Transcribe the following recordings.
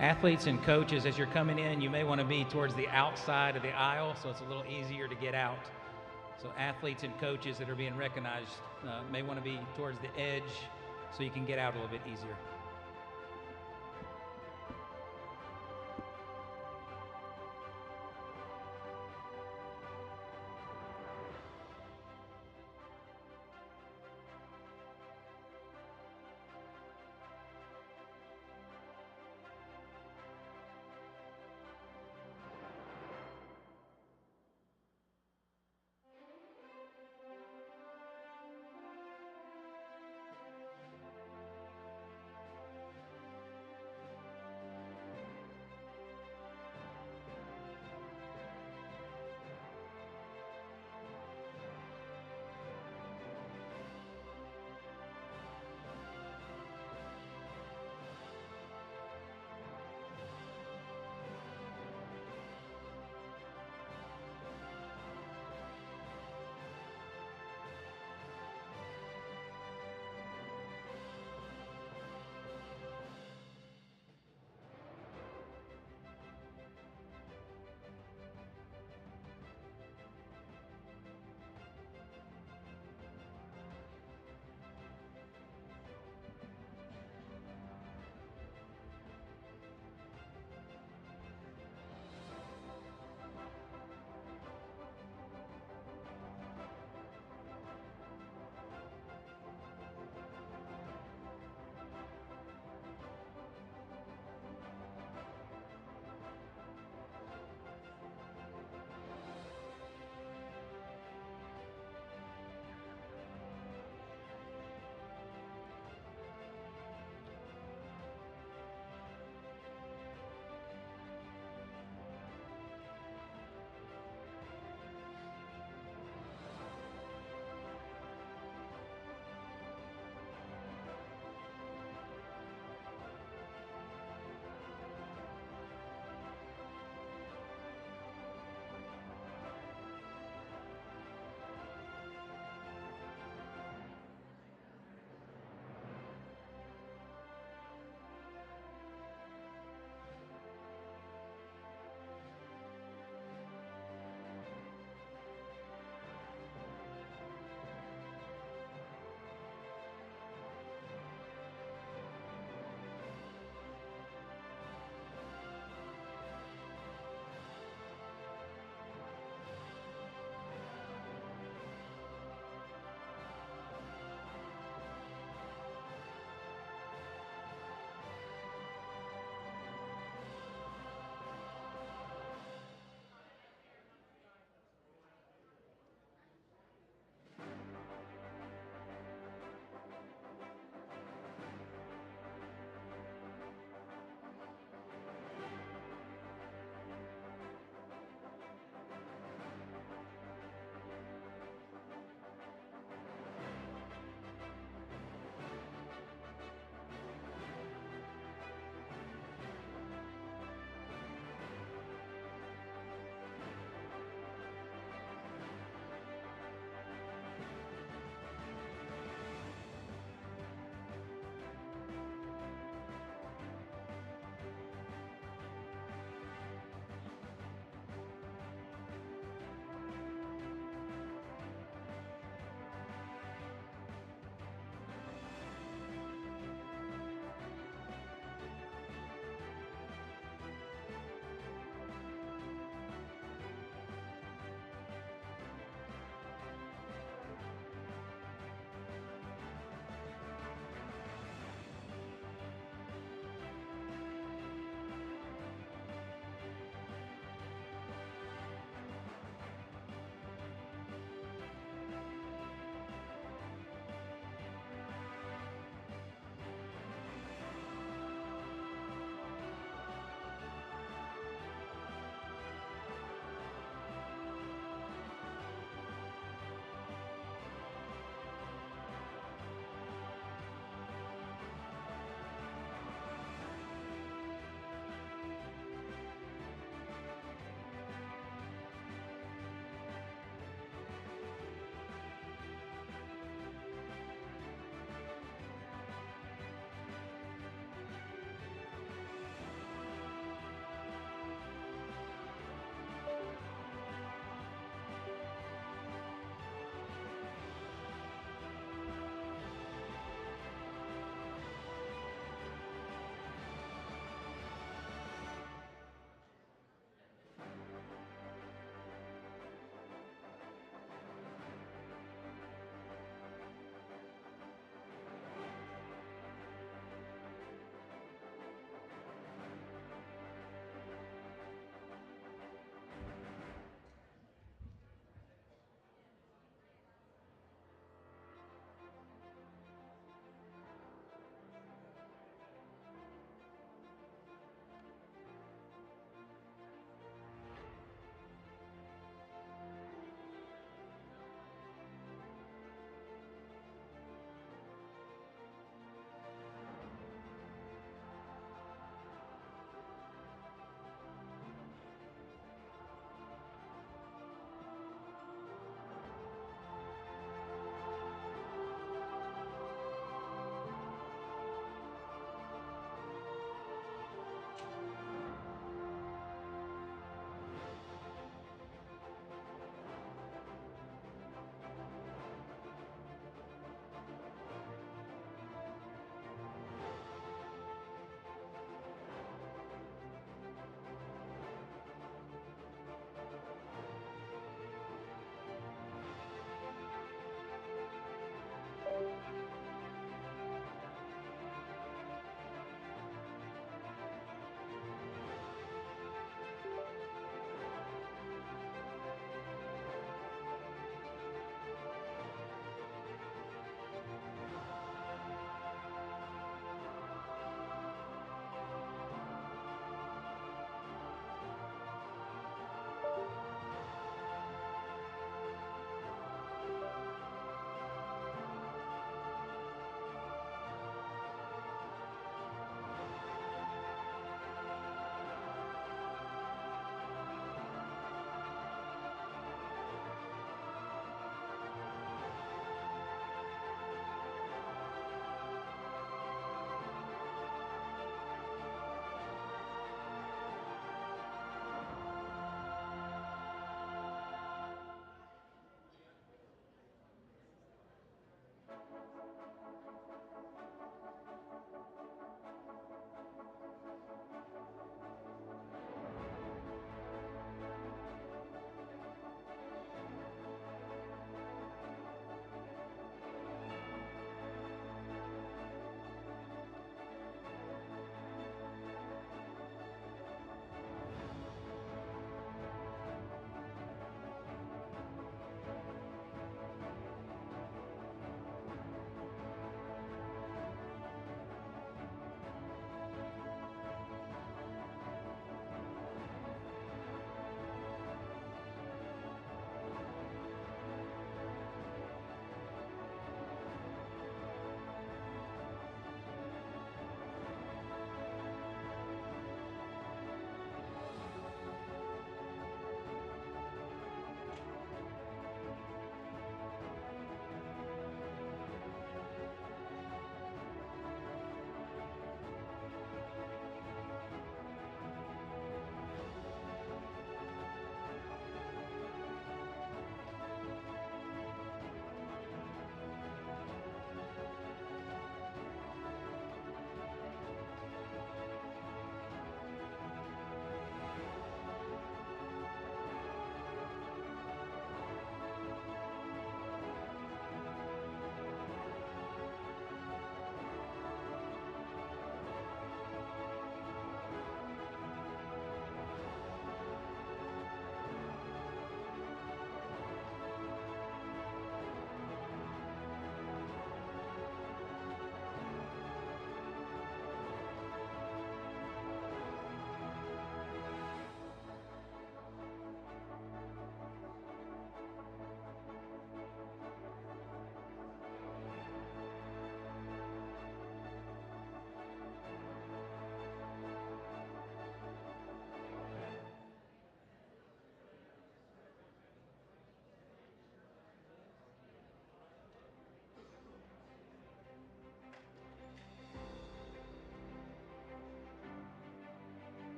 Athletes and coaches, as you're coming in, you may want to be towards the outside of the aisle so it's a little easier to get out. So athletes and coaches that are being recognized may want to be towards the edge so you can get out a little bit easier.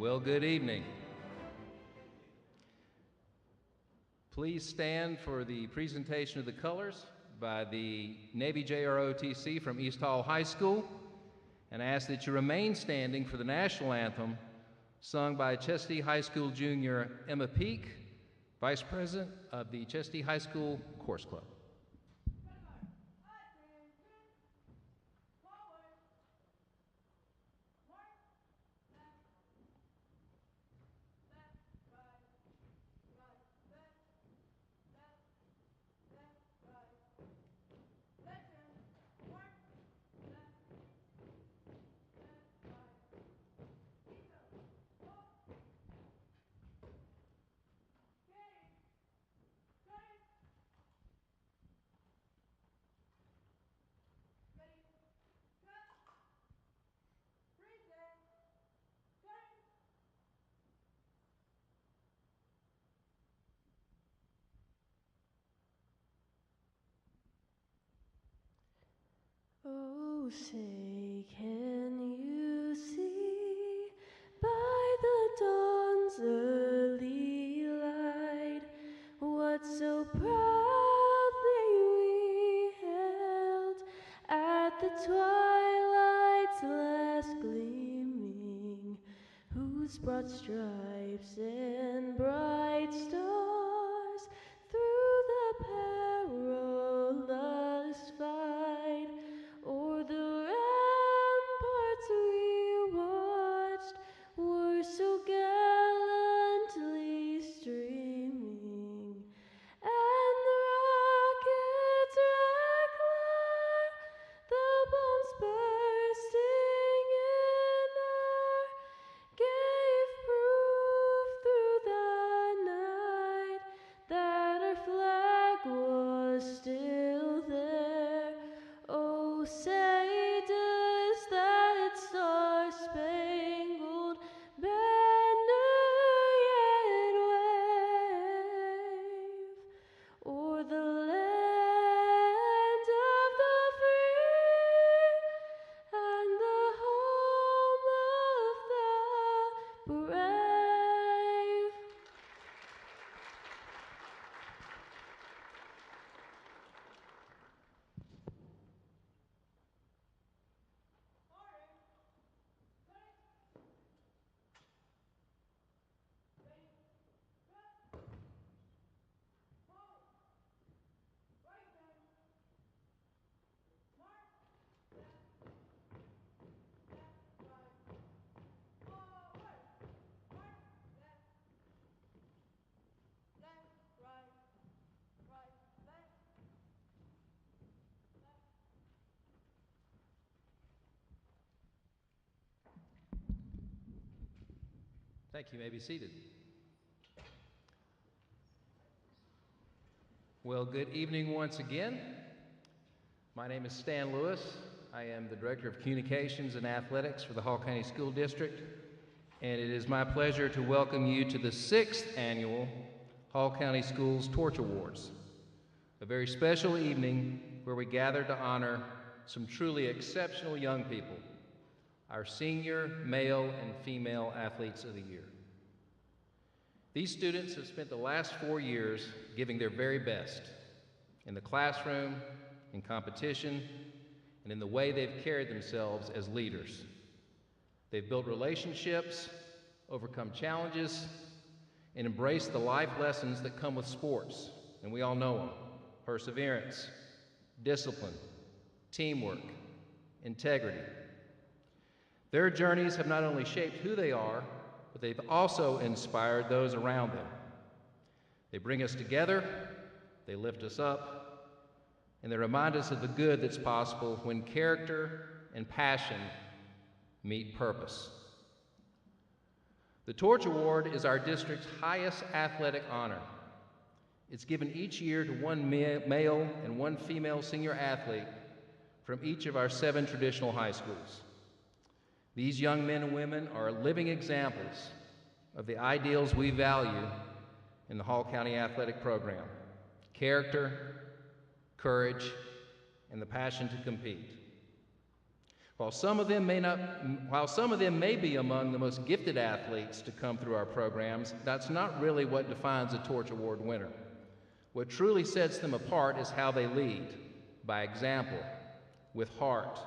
Well, good evening. Please stand for the presentation of the colors by the Navy JROTC from East Hall High School, and I ask that you remain standing for the national anthem sung by Chesty High School junior Emma Peak, Vice President of the Chesty High School Chorus Club. Oh, say, can you see by the dawn's early light what so proudly we held at the twilight's last gleaming, whose broad stripes and bright stars through the perilous fight o'er the ramparts we watched were so gallantly streaming, and the rockets' red glare, the bombs bursting in air, gave proof through the night that our flag was still there. Oh, say does that star-spangled banner yet wave o'er the land of the free and the home of the brave? Thank you. You may be seated. Well, good evening once again. My name is Stan Lewis. I am the Director of Communications and Athletics for the Hall County School District, and it is my pleasure to welcome you to the 6th annual Hall County Schools Torch Awards, a very special evening where we gather to honor some truly exceptional young people, our senior male and female athletes of the year. These students have spent the last 4 years giving their very best in the classroom, in competition, and in the way they've carried themselves as leaders. They've built relationships, overcome challenges, and embraced the life lessons that come with sports, and we all know them: perseverance, discipline, teamwork, integrity. Their journeys have not only shaped who they are, but they've also inspired those around them. They bring us together, they lift us up, and they remind us of the good that's possible when character and passion meet purpose. The Torch Award is our district's highest athletic honor. It's given each year to one male and one female senior athlete from each of our 7 traditional high schools. These young men and women are living examples of the ideals we value in the Hall County Athletic Program: character, courage, and the passion to compete. While some of them may be among the most gifted athletes to come through our programs, that's not really what defines a Torch Award winner. What truly sets them apart is how they lead, by example, with heart,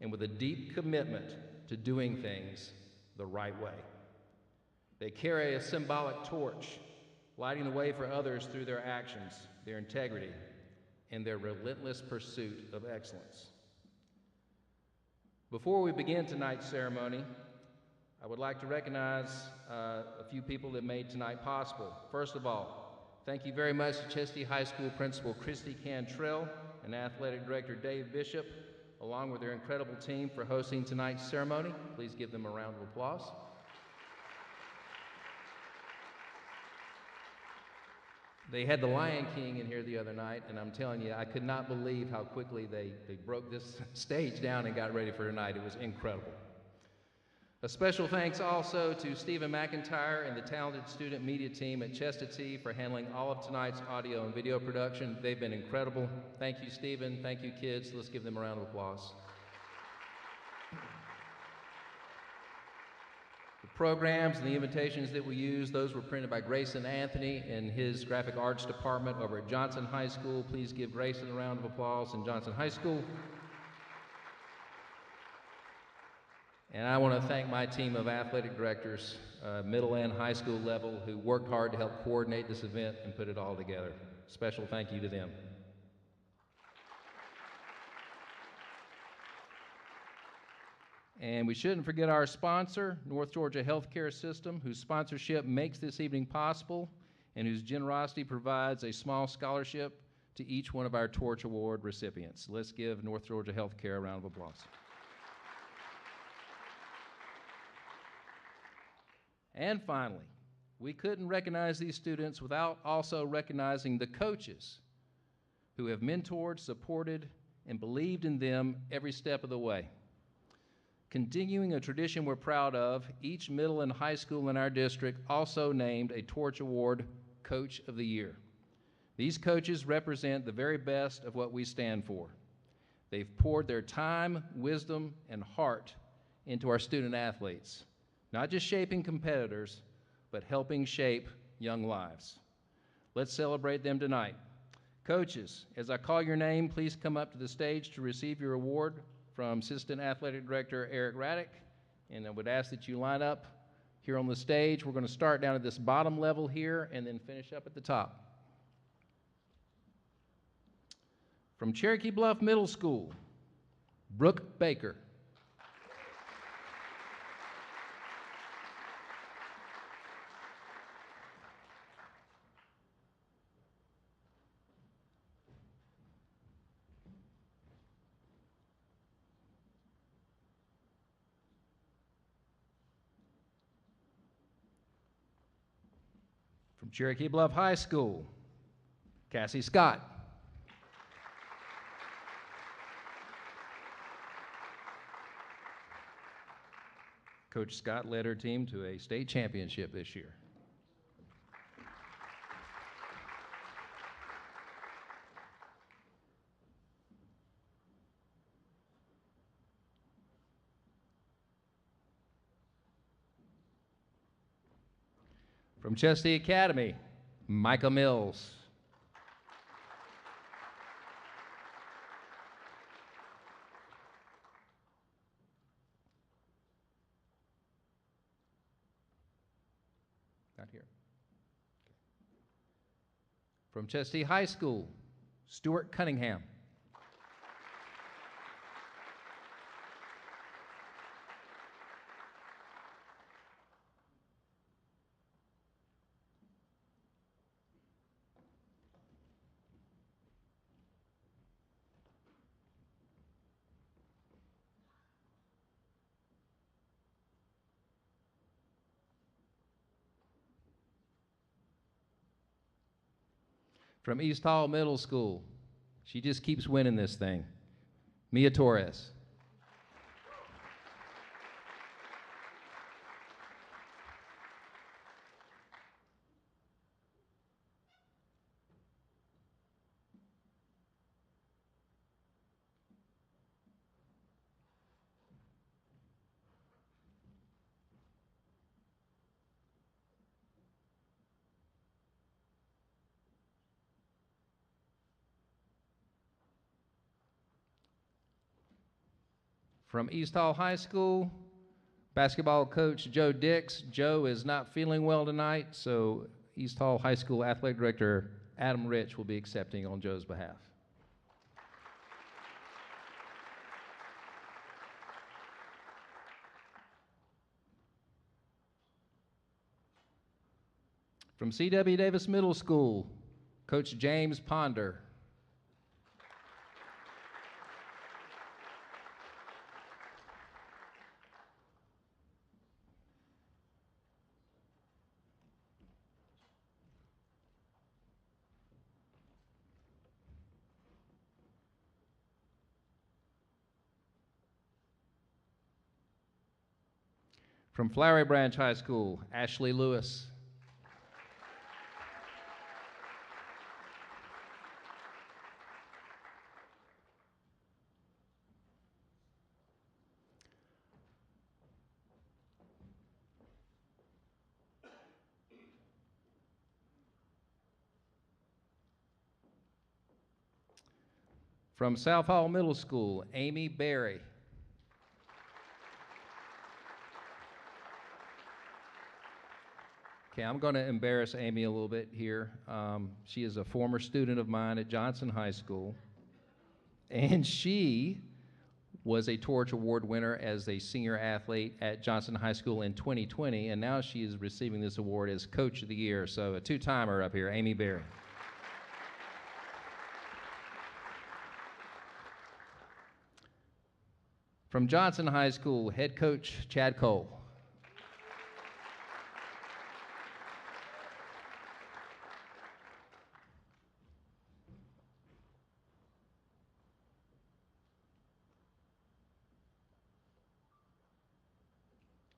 and with a deep commitment to doing things the right way. They carry a symbolic torch, lighting the way for others through their actions, their integrity, and their relentless pursuit of excellence. Before we begin tonight's ceremony, I would like to recognize a few people that made tonight possible. First of all, thank you very much to Chestatee High School Principal Christy Cantrell and Athletic Director Dave Bishop, along with their incredible team for hosting tonight's ceremony. Please give them a round of applause. They had the Lion King in here the other night, and I'm telling you, I could not believe how quickly they broke this stage down and got ready for tonight. It was incredible. A special thanks also to Stephen McIntyre and the talented student media team at Chestatee for handling all of tonight's audio and video production. They've been incredible. Thank you, Stephen. Thank you, kids. Let's give them a round of applause. The programs and the invitations that we use, those were printed by Grayson Anthony in his graphic arts department over at Johnson High School. Please give Grayson a round of applause in Johnson High School. And I want to thank my team of athletic directors, middle and high school level, who worked hard to help coordinate this event and put it all together. Special thank you to them. And we shouldn't forget our sponsor, North Georgia Healthcare System, whose sponsorship makes this evening possible and whose generosity provides a small scholarship to each one of our Torch Award recipients. Let's give North Georgia Healthcare a round of applause. And finally, we couldn't recognize these students without also recognizing the coaches who have mentored, supported, and believed in them every step of the way. Continuing a tradition we're proud of, each middle and high school in our district also named a Torch Award Coach of the Year. These coaches represent the very best of what we stand for. They've poured their time, wisdom, and heart into our student athletes, not just shaping competitors, but helping shape young lives. Let's celebrate them tonight. Coaches, as I call your name, please come up to the stage to receive your award from Assistant Athletic Director Eric Raddick, and I would ask that you line up here on the stage. We're going to start down at this bottom level here and then finish up at the top. From Cherokee Bluff Middle School, Brooke Baker. From Cherokee Bluff High School, Cassie Scott. Coach Scott led her team to a state championship this year. From Chestatee Academy, Micah Mills. Not here. From Chestatee High School, Stuart Cunningham. From East Hall Middle School, she just keeps winning this thing, Mia Torres. From East Hall High School, basketball coach Joe Dix. Joe is not feeling well tonight, so East Hall High School Athletic Director Adam Rich will be accepting on Joe's behalf. From C.W. Davis Middle School, Coach James Ponder. From Flowery Branch High School, Ashley Lewis. From South Hall Middle School, Amy Berry. Okay, I'm going to embarrass Amy a little bit here. She is a former student of mine at Johnson High School, and she was a Torch Award winner as a senior athlete at Johnson High School in 2020, and now she is receiving this award as Coach of the Year. So a two-timer up here, Amy Berry. From Johnson High School, head coach Chad Cole.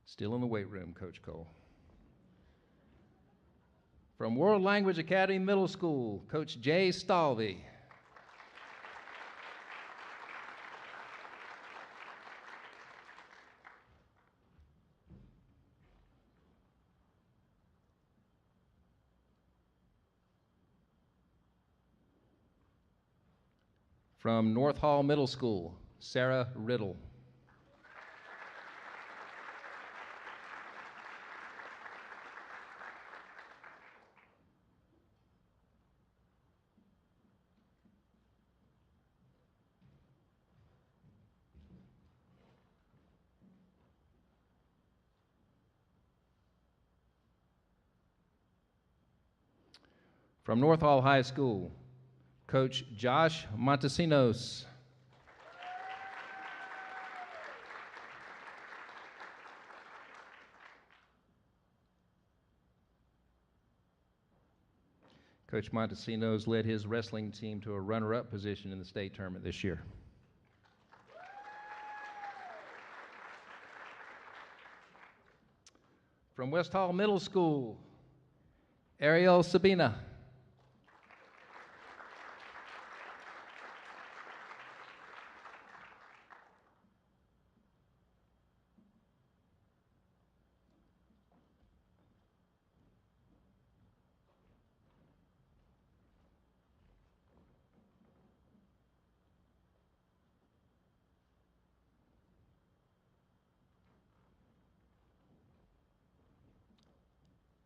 Still in the weight room, Coach Cole. From World Language Academy Middle School, Coach Jay Stalvey. From North Hall Middle School, Sarah Riddle. From North Hall High School, Coach Josh Montesinos. Coach Montesinos led his wrestling team to a runner-up position in the state tournament this year. From West Hall Middle School, Ariel Sabina.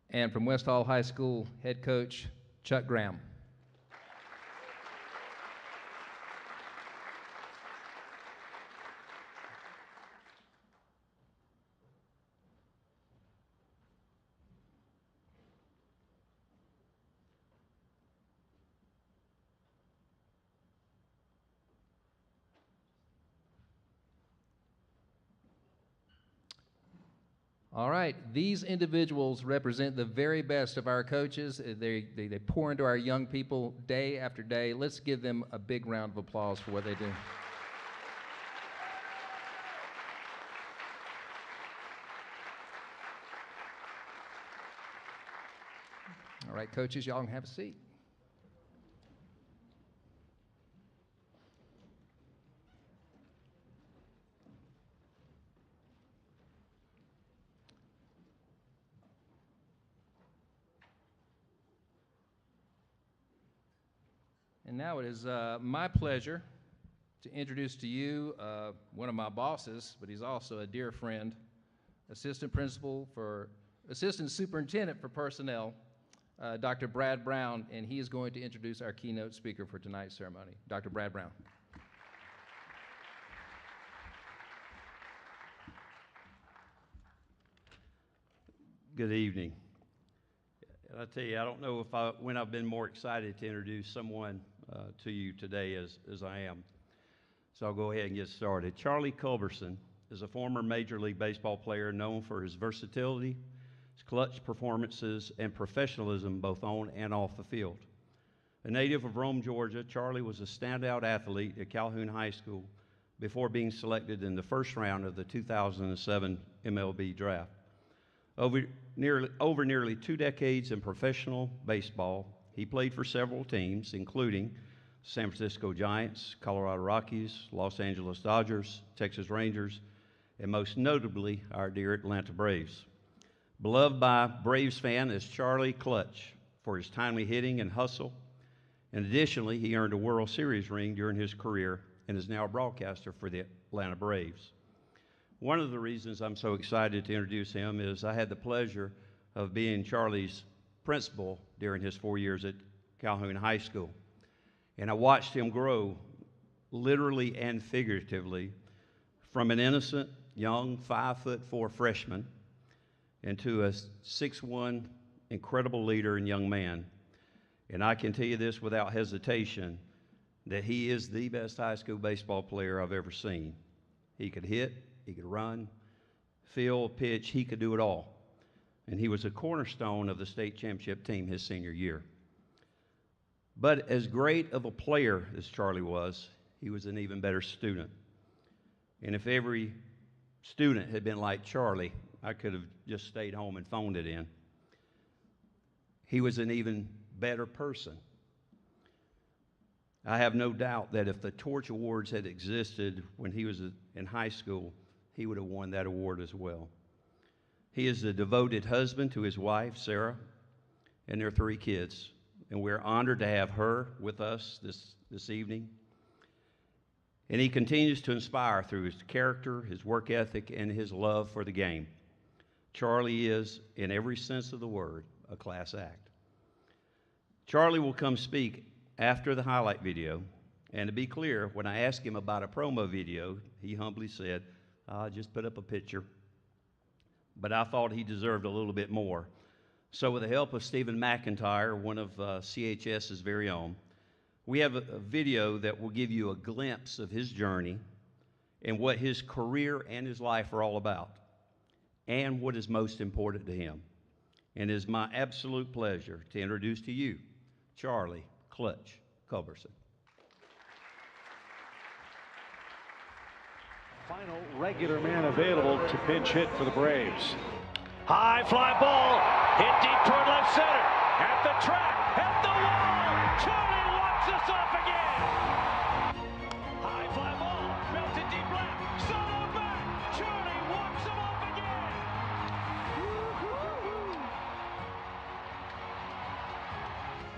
And from West Hall High School, head coach Chuck Graham. All right, these individuals represent the very best of our coaches. They pour into our young people day after day. Let's give them a big round of applause for what they do. All right, coaches, y'all can have a seat. And now it is my pleasure to introduce to you one of my bosses, but he's also a dear friend, Assistant Superintendent for Personnel, Dr. Brad Brown, and he is going to introduce our keynote speaker for tonight's ceremony. Dr. Brad Brown. Good evening. I tell you, I don't know when I've been more excited to introduce someone to you today as I am. So I'll go ahead and get started. Charlie Culberson is a former Major League Baseball player known for his versatility, his clutch performances, and professionalism both on and off the field. A native of Rome, Georgia, Charlie was a standout athlete at Calhoun High School before being selected in the first round of the 2007 MLB draft. Over nearly 2 decades in professional baseball, he played for several teams, including San Francisco Giants, Colorado Rockies, Los Angeles Dodgers, Texas Rangers, and most notably, our dear Atlanta Braves. Beloved by Braves fans as Charlie Clutch for his timely hitting and hustle, and additionally, he earned a World Series ring during his career and is now a broadcaster for the Atlanta Braves. One of the reasons I'm so excited to introduce him is I had the pleasure of being Charlie's principal during his 4 years at Calhoun High School. And I watched him grow, literally and figuratively, from an innocent, young 5'4" freshman into a 6'1" incredible leader and young man. And I can tell you this without hesitation, that he is the best high school baseball player I've ever seen. He could hit, he could run, field, pitch, he could do it all. And he was a cornerstone of the state championship team his senior year. But as great of a player as Charlie was, he was an even better student. And if every student had been like Charlie, I could have just stayed home and phoned it in. He was an even better person. I have no doubt that if the Torch Awards had existed when he was in high school, he would have won that award as well. He is a devoted husband to his wife, Sarah, and their 3 kids, and we're honored to have her with us this evening. And he continues to inspire through his character, his work ethic, and his love for the game. Charlie is, in every sense of the word, a class act. Charlie will come speak after the highlight video, and to be clear, when I asked him about a promo video, he humbly said, "I'll just put up a picture." But I thought he deserved a little bit more. So with the help of Stephen McIntyre, one of CHS's very own, we have a video that will give you a glimpse of his journey and what his career and his life are all about, and what is most important to him. And it is my absolute pleasure to introduce to you Charlie Clutch Culberson. Final regular man available to pinch hit for the Braves. High fly ball, hit deep toward left center, at the track, at the wall, Charlie walks us off again. High fly ball, belted deep left, Soto back, Charlie walks him off again.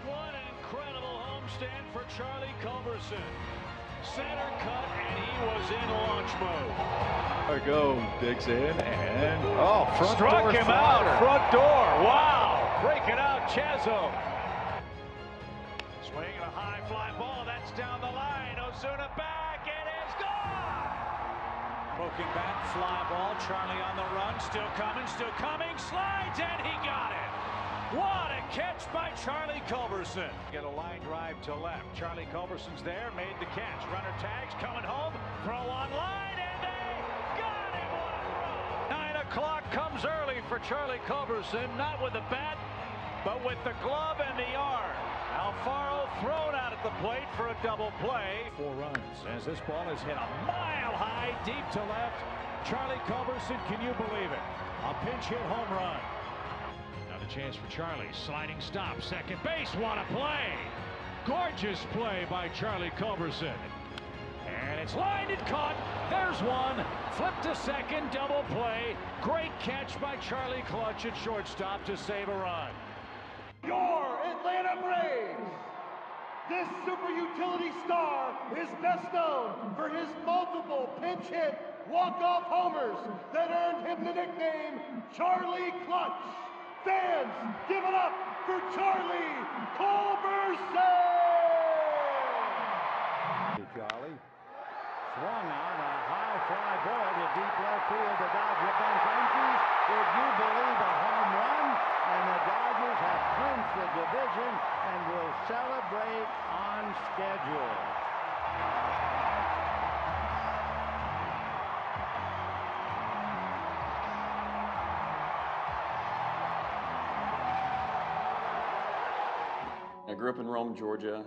What an incredible homestand for Charlie Culberson. Center cut, and he was in launch mode. There go, digs in, and front Struck door him slider. out, front door, wow, breaking out Chazo. Swinging a high fly ball, that's down the line, Ozuna back, it is gone! Poking back, fly ball, Charlie on the run, still coming, slides, and he got it! What a catch by Charlie Culberson. Get a line drive to left. Charlie Culberson's there, made the catch. Runner tags, coming home, throw on line, and they got him. What a throw. 9 o'clock comes early for Charlie Culberson, not with the bat, but with the glove and the arm. Alfaro thrown out at the plate for a double play. 4 runs as this ball is hit a mile high, deep to left. Charlie Culberson, can you believe it? A pinch hit home run. Chance for Charlie, sliding stop, second base, what a play! Gorgeous play by Charlie Culberson. And it's lined and caught, there's one, flip to second, double play, great catch by Charlie Clutch at shortstop to save a run. Your Atlanta Braves This super utility star is best known for his multiple pinch hit walk-off homers that earned him the nickname Charlie Clutch. Fans, give it up for Charlie Culberson! Charlie swung on a high fly ball to deep left field to Dodger Benfenties. Would you believe a home run? And the Dodgers have clinched the division and will celebrate on schedule. I grew up in Rome, Georgia.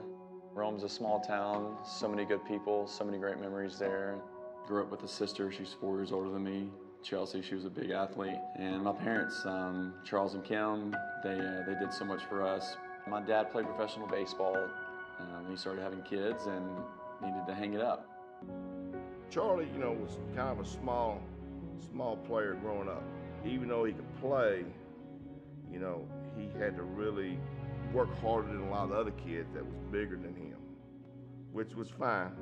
Rome's a small town, so many good people, so many great memories there. Grew up with a sister, she's 4 years older than me. Chelsea, she was a big athlete. And my parents, Charles and Kim, they did so much for us. My dad played professional baseball. He started having kids and needed to hang it up. Charlie, was kind of a small player growing up. Even though he could play, he had to really work harder than a lot of the other kids that was bigger than him, which was fine.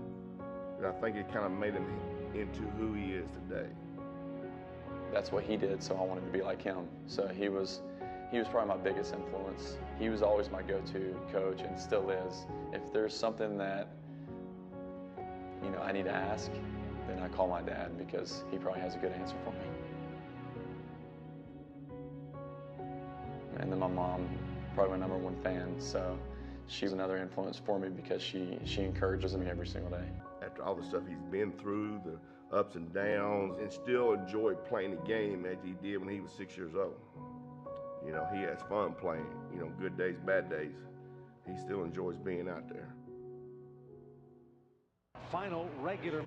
But I think it kind of made him into who he is today. That's what he did, so I wanted to be like him. So he was probably my biggest influence. He was always my go-to coach and still is. If there's something that, I need to ask, then I call my dad because he probably has a good answer for me. And then my mom, probably my #1 fan, so she's another influence for me because she encourages me every single day. After all the stuff he's been through, the ups and downs, and still enjoy playing the game as he did when he was 6 years old. He has fun playing, good days, bad days. He still enjoys being out there. Final regular.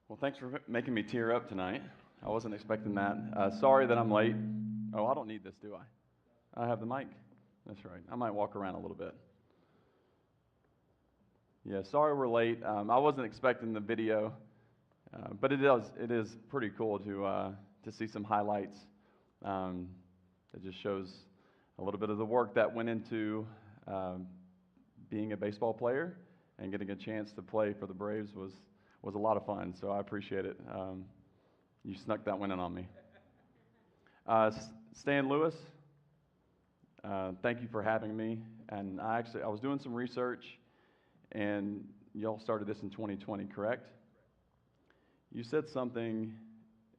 Well, thanks for making me tear up tonight. I wasn't expecting that. Sorry that I'm late. Oh, I don't need this, do I? I have the mic. That's right. I might walk around a little bit. Yeah, sorry we're late. I wasn't expecting the video, but it is pretty cool to see some highlights. It just shows a little bit of the work that went into being a baseball player, and getting a chance to play for the Braves was a lot of fun, so I appreciate it. You snuck that one in on me. Stan Lewis, thank you for having me. And I was doing some research, and y'all started this in 2020, correct? You said something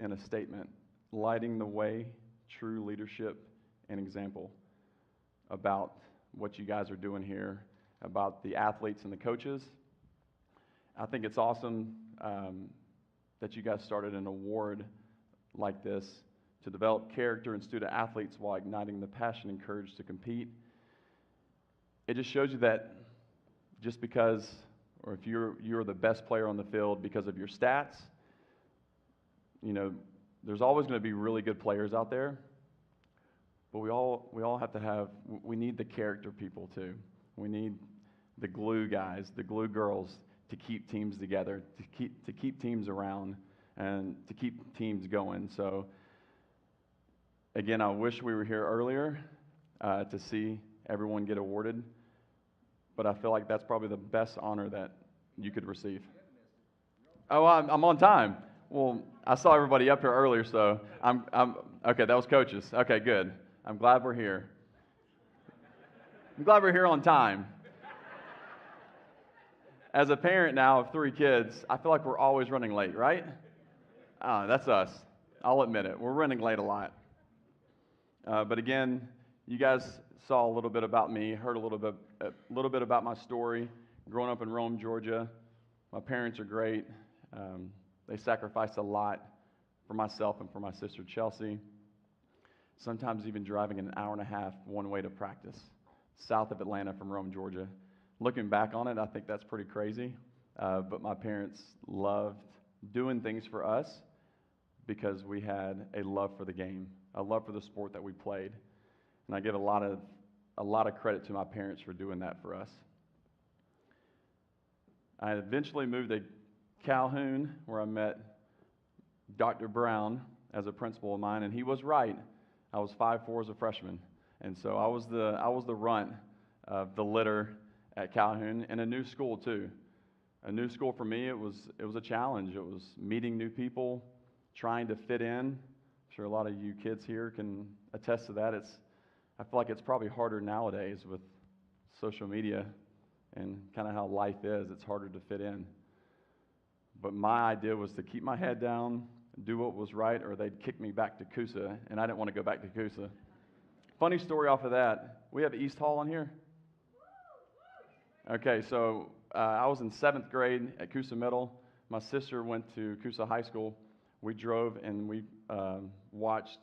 in a statement, lighting the way, true leadership and example, about what you guys are doing here, about the athletes and the coaches. I think it's awesome that you guys started an award like this to develop character in student athletes while igniting the passion and courage to compete. It just shows you that just because, or if you're the best player on the field because of your stats, there's always going to be really good players out there, but we all have to have, we need the character people too. We need the glue guys, the glue girls, to keep teams together, to keep teams around, and to keep teams going. So again, I wish we were here earlier to see everyone get awarded, but I feel like that's probably the best honor that you could receive. Oh, I'm on time. Well, I saw everybody up here earlier, so I'm okay. That was coaches. Okay, good. I'm glad we're here. I'm glad we're here on time. As a parent now of 3 kids, I feel like we're always running late, right? That's us. I'll admit it. We're running late a lot. But again, you guys saw a little bit about me, heard a little bit about my story. Growing up in Rome, Georgia, my parents are great. They sacrificed a lot for myself and for my sister Chelsea. Sometimes even driving an hour and a half one way to practice, south of Atlanta from Rome, Georgia. Looking back on it, I think that's pretty crazy, but my parents loved doing things for us because we had a love for the game, a love for the sport that we played, and I give a lot of credit to my parents for doing that for us. I eventually moved to Calhoun, where I met Dr. Brown as a principal of mine, and he was right. I was 5'4" as a freshman, and so I was the runt of the litter at Calhoun, and a new school too. A new school for me, it was a challenge. It was meeting new people, trying to fit in. I'm sure a lot of you kids here can attest to that. I feel like it's probably harder nowadays with social media and kind of how life is. It's harder to fit in. But my idea was to keep my head down, do what was right, or they'd kick me back to Coosa, and I didn't want to go back to Coosa. Funny story off of that. We have East Hall on here? Okay, so I was in 7th grade at Coosa Middle. My sister went to Coosa High School. We drove and we watched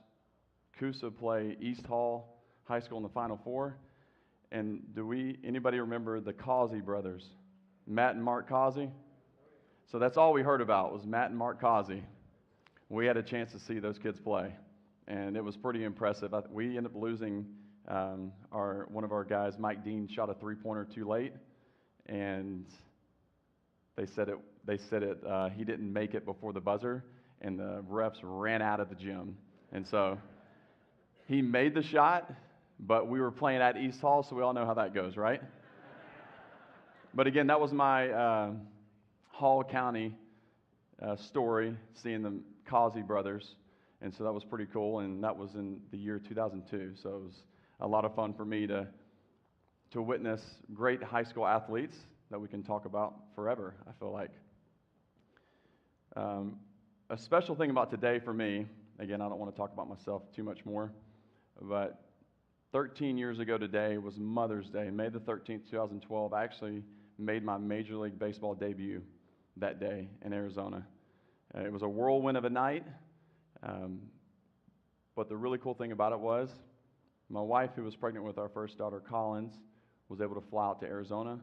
Coosa play East Hall High School in the Final Four. And anybody remember the Causey brothers? Matt and Mark Causey? So that's all we heard about was Matt and Mark Causey. We had a chance to see those kids play, and it was pretty impressive. We ended up losing one of our guys, Mike Dean, shot a three-pointer too late, and they said he didn't make it before the buzzer, and the refs ran out of the gym. And so he made the shot, but we were playing at East Hall, so we all know how that goes, right? But again, that was my Hall County story, seeing the Causey brothers, and so that was pretty cool, and that was in the year 2002, so it was a lot of fun for me to witness great high school athletes that we can talk about forever, I feel like. A special thing about today for me, again, I don't want to talk about myself too much more, but 13 years ago today was Mother's Day, May the 13th, 2012. I actually made my Major League Baseball debut that day in Arizona. It was a whirlwind of a night, but the really cool thing about it was my wife, who was pregnant with our first daughter, Collins, was able to fly out to Arizona.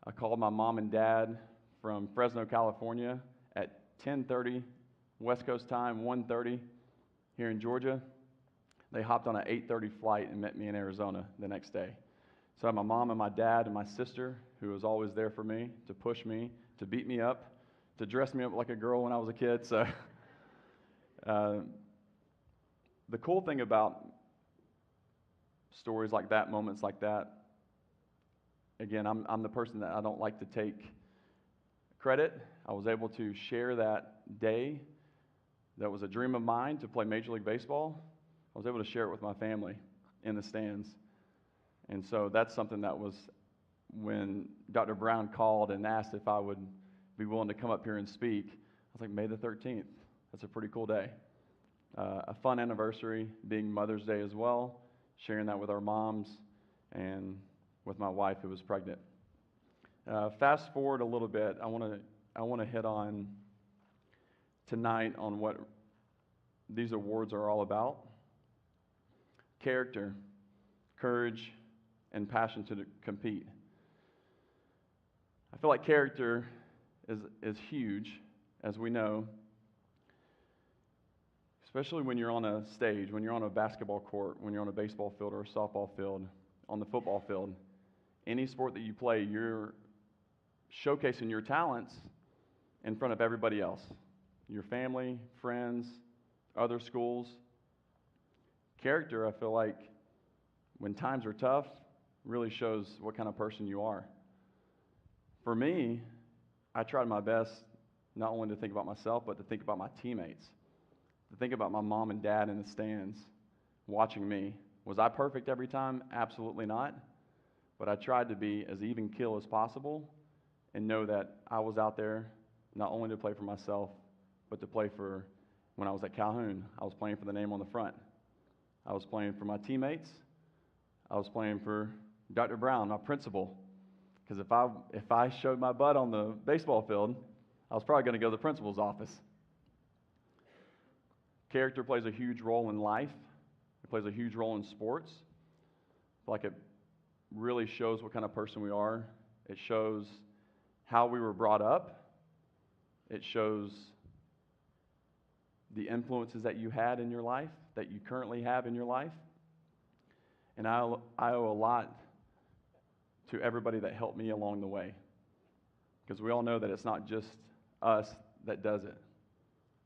I called my mom and dad from Fresno, California at 10:30 West Coast time, 1:30 here in Georgia. They hopped on an 8:30 flight and met me in Arizona the next day. So I had my mom and my dad and my sister, who was always there for me, to push me, to beat me up, to dress me up like a girl when I was a kid. So the cool thing about stories like that, moments like that, again, I'm the person that I don't like to take credit. I was able to share that day that was a dream of mine to play Major League Baseball. I was able to share it with my family in the stands. And so that's something that was when Dr. Brown called and asked if I would be willing to come up here and speak. I was like, May the 13th. That's a pretty cool day. A fun anniversary being Mother's Day as well, sharing that with our moms and with my wife who was pregnant. Fast forward a little bit, I want to hit on tonight on what these awards are all about. Character, courage, and passion to compete. I feel like character is huge, as we know, especially when you're on a stage, when you're on a basketball court, when you're on a baseball field or a softball field, on the football field. Any sport that you play, you're showcasing your talents in front of everybody else, your family, friends, other schools. Character, I feel like, when times are tough, really shows what kind of person you are. For me, I tried my best not only to think about myself, but to think about my teammates, to think about my mom and dad in the stands watching me. Was I perfect every time? Absolutely not. But I tried to be as even keel as possible and know that I was out there not only to play for myself, but to play for, when I was at Calhoun, I was playing for the name on the front. I was playing for my teammates. I was playing for Dr. Brown, my principal. Because if I showed my butt on the baseball field, I was probably going to go to the principal's office. Character plays a huge role in life. It plays a huge role in sports. I feel like it really shows what kind of person we are. It shows how we were brought up. It shows the influences that you had in your life, that you currently have in your life. And I owe a lot to everybody that helped me along the way. Because we all know that it's not just us that does it.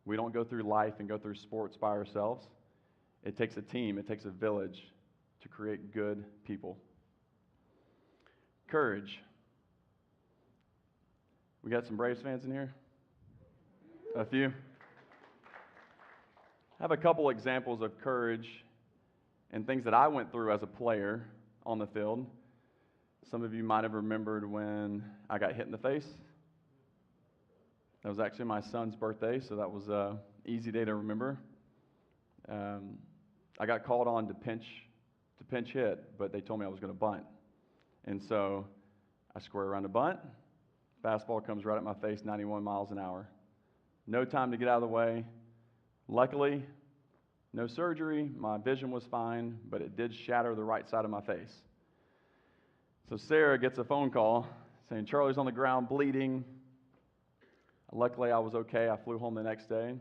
We don't go through life and go through sports by ourselves. It takes a team, it takes a village to create good people. Courage. We got some Braves fans in here? A few? I have a couple examples of courage and things that I went through as a player on the field. Some of you might have remembered when I got hit in the face. That was actually my son's birthday, so that was an easy day to remember. I got called on to pinch hit, but they told me I was going to bunt. And so I square around to bunt. Fastball comes right at my face, 91 miles an hour. No time to get out of the way. Luckily, no surgery. My vision was fine, but it did shatter the right side of my face. So Sarah gets a phone call saying Charlie's on the ground bleeding. Luckily, I was okay. I flew home the next day.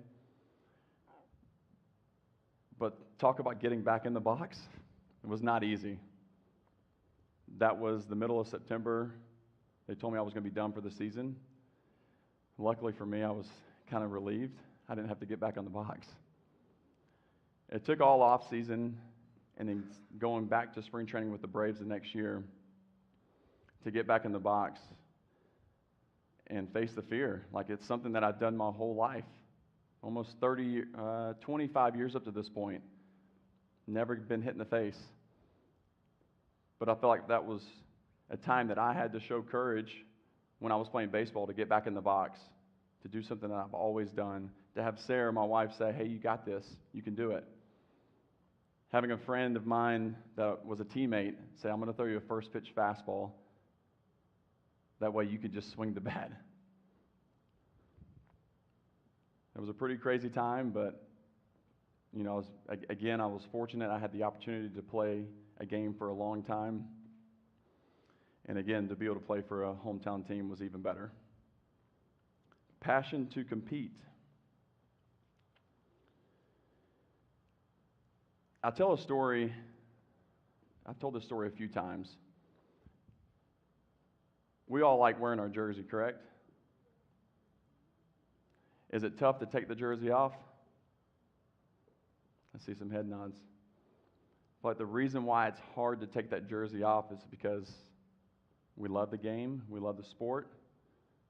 But talk about getting back in the box. It was not easy. That was the middle of September. They told me I was going to be done for the season. Luckily for me, I was kind of relieved. I didn't have to get back on the box. It took all off season and then going back to spring training with the Braves the next year to get back in the box and face the fear. Like it's something that I've done my whole life, almost 25 years up to this point. Never been hit in the face. But I felt like that was a time that I had to show courage when I was playing baseball to get back in the box, to do something that I've always done, to have Sarah, my wife, say, hey, you got this, you can do it. Having a friend of mine that was a teammate say, I'm going to throw you a first pitch fastball. That way you could just swing the bat. It was a pretty crazy time, but I was fortunate. I had the opportunity to play a game for a long time. And again, to be able to play for a hometown team was even better. Passion to compete. I'll tell a story. I've told this story a few times. We all like wearing our jersey, correct? Is it tough to take the jersey off? I see some head nods. But the reason why it's hard to take that jersey off is because we love the game, we love the sport,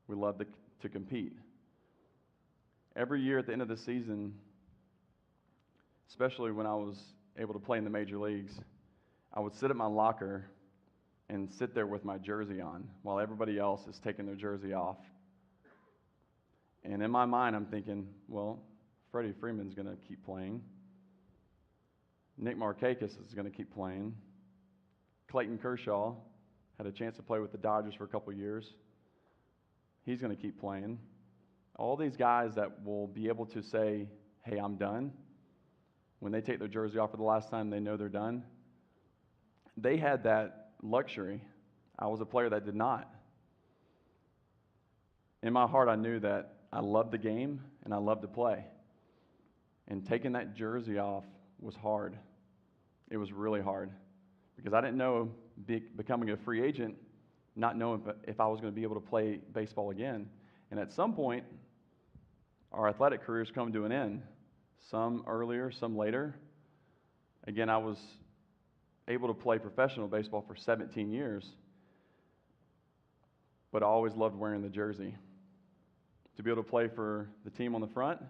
we love to compete. Every year at the end of the season, especially when I was able to play in the major leagues, I would sit at my locker and sit there with my jersey on while everybody else is taking their jersey off. And in my mind, I'm thinking, well, Freddie Freeman's going to keep playing. Nick Markakis is going to keep playing. Clayton Kershaw had a chance to play with the Dodgers for a couple years. He's going to keep playing. All these guys that will be able to say, hey, I'm done, when they take their jersey off for the last time, they know they're done. They had that luxury. I was a player that did not. In my heart, I knew that I loved the game and I loved to play. And taking that jersey off was hard. It was really hard because I didn't know becoming a free agent, not knowing if I was going to be able to play baseball again. And at some point, our athletic careers come to an end. Some earlier, some later. Again, I was able to play professional baseball for 17 years, but I always loved wearing the jersey. To be able to play for the team on the front,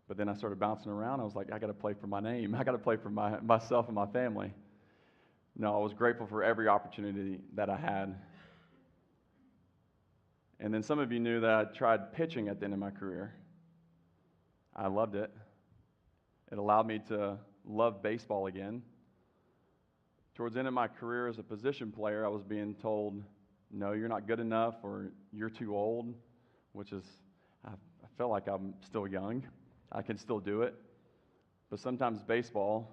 but then I started bouncing around. I was like, I got to play for my name. I got to play for myself and my family. No, I was grateful for every opportunity that I had. And then some of you knew that I tried pitching at the end of my career. I loved it. It allowed me to love baseball again. Towards the end of my career as a position player, I was being told, no, you're not good enough, or you're too old, which is, I feel like I'm still young. I can still do it. But sometimes baseball,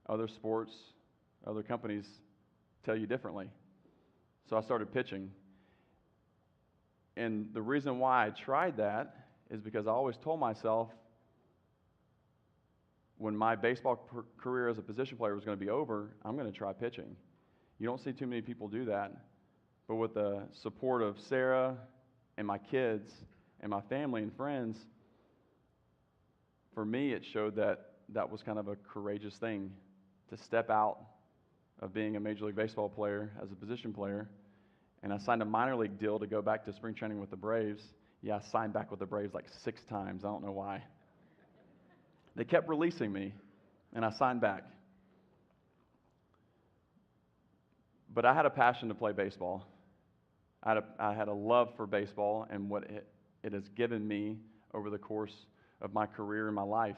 other sports, other companies tell you differently. So I started pitching. And the reason why I tried that is because I always told myself when my baseball career as a position player was going to be over, I'm going to try pitching. You don't see too many people do that. But with the support of Sarah and my kids, and my family and friends, for me, it showed that that was kind of a courageous thing to step out of being a Major League Baseball player as a position player. And I signed a minor league deal to go back to spring training with the Braves. Yeah, I signed back with the Braves like 6 times. I don't know why. They kept releasing me, and I signed back. But I had a passion to play baseball. I had a love for baseball and what it has given me over the course of my career and my life.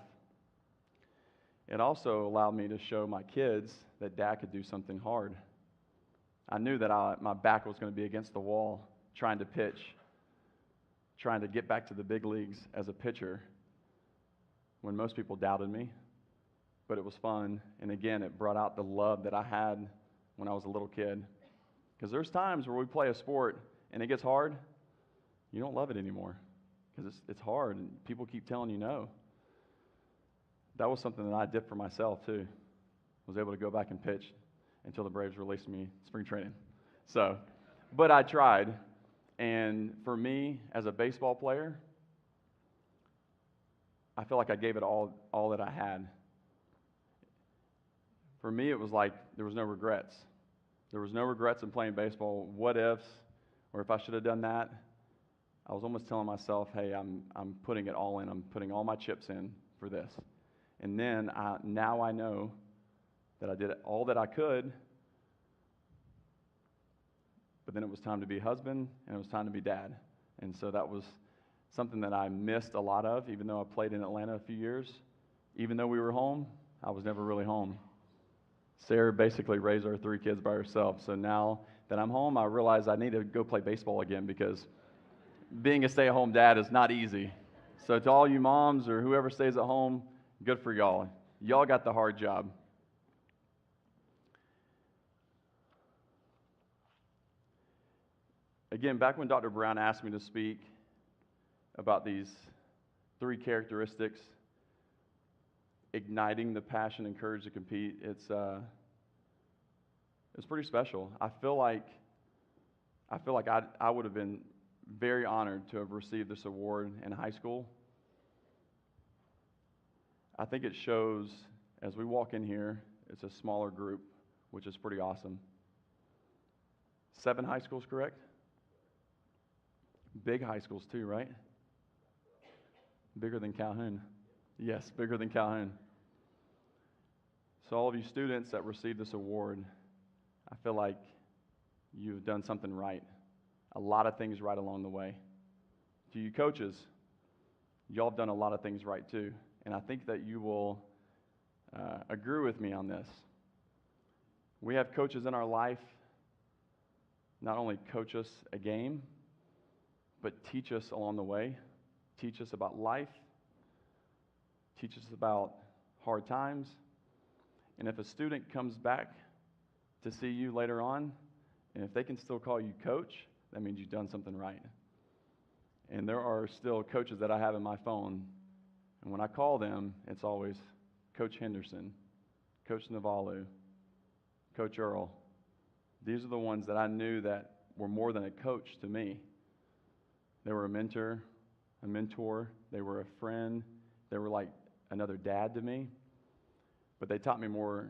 It also allowed me to show my kids that Dad could do something hard. I knew that my back was going to be against the wall trying to pitch, trying to get back to the big leagues as a pitcher when most people doubted me. But it was fun, and again, it brought out the love that I had when I was a little kid. Because there's times where we play a sport and it gets hard, you don't love it anymore because it's hard and people keep telling you no. That was something that I did for myself too. I was able to go back and pitch until the Braves released me spring training. So, but I tried, and for me as a baseball player, I feel like I gave it all that I had. For me, it was like there was no regrets. There was no regrets in playing baseball. What ifs, or if I should have done that. I was almost telling myself, hey, I'm putting it all in. I'm putting all my chips in for this. And then now I know that I did all that I could, but then it was time to be husband and it was time to be dad. And so that was something that I missed a lot of, even though I played in Atlanta a few years. Even though we were home, I was never really home. Sarah basically raised our 3 kids by herself. So now that I'm home, I realize I need to go play baseball again because being a stay-at-home dad is not easy. So to all you moms or whoever stays at home, good for y'all. Y'all got the hard job. Again, back when Dr. Brown asked me to speak about these 3 characteristics, igniting the passion and courage to compete, it's pretty special. I feel like I would have been very honored to have received this award in high school. I think it shows, as we walk in here, it's a smaller group, which is pretty awesome. 7 high schools, correct? Big high schools too, right? Bigger than Calhoun. Yes, bigger than Calhoun. So all of you students that received this award, I feel like you've done something right. A lot of things right along the way. To you coaches, y'all have done a lot of things right too. And I think that you will agree with me on this. We have coaches in our life not only coach us a game, but teach us along the way, teach us about life, teach us about hard times. And if a student comes back to see you later on, and if they can still call you coach, that means you've done something right. And there are still coaches that I have in my phone, and when I call them, it's always Coach Henderson, Coach Navalu, Coach Earl. These are the ones that I knew that were more than a coach to me. They were a mentor, they were a friend, they were like another dad to me. But they taught me more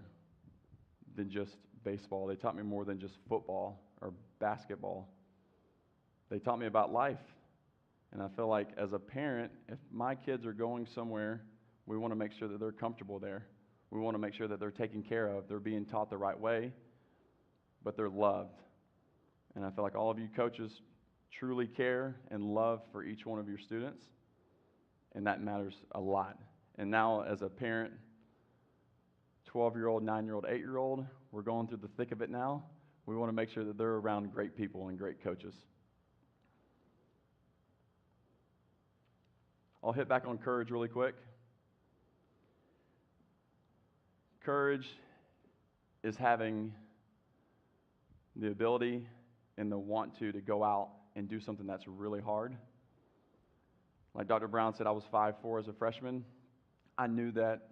than just baseball. They taught me more than just football or basketball. They taught me about life. And I feel like as a parent, if my kids are going somewhere, we want to make sure that they're comfortable there. We want to make sure that they're taken care of. They're being taught the right way, but they're loved. And I feel like all of you coaches truly care and love for each one of your students, and that matters a lot. And now as a parent, 12-year-old, 9-year-old, 8-year-old, we're going through the thick of it now. We want to make sure that they're around great people and great coaches. I'll hit back on courage really quick. Courage is having the ability and the want to go out and do something that's really hard. Like Dr. Brown said, I was 5'4" as a freshman. I knew that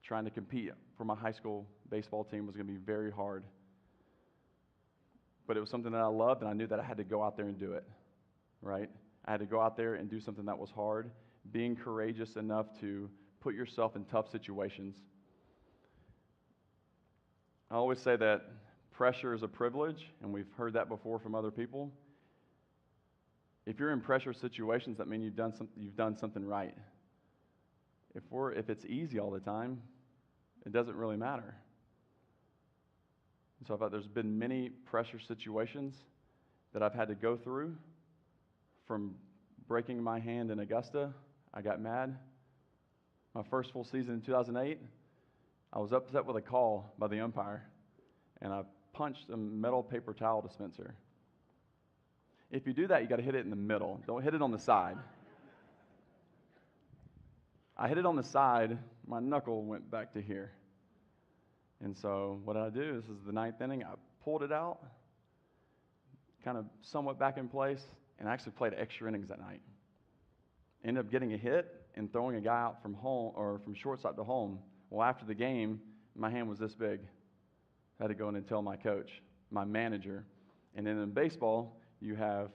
trying to compete for my high school baseball team was going to be very hard. But it was something that I loved, and I knew that I had to go out there and do it, right? I had to go out there and do something that was hard, being courageous enough to put yourself in tough situations. I always say that pressure is a privilege, and we've heard that before from other people. If you're in pressure situations, that means you've done something right. If it's easy all the time, it doesn't really matter. And so I thought there's been many pressure situations that I've had to go through. From breaking my hand in Augusta, I got mad. My first full season in 2008, I was upset with a call by the umpire, and I punched a metal paper towel dispenser. If you do that, you got to hit it in the middle. Don't hit it on the side. I hit it on the side, my knuckle went back to here. And so what did I do? This is the 9th inning. I pulled it out, kind of somewhat back in place, and I actually played extra innings that night. Ended up getting a hit and throwing a guy out from home or from shortstop to home. Well, after the game, my hand was this big. I had to go in and tell my coach, my manager. And then in baseball, you have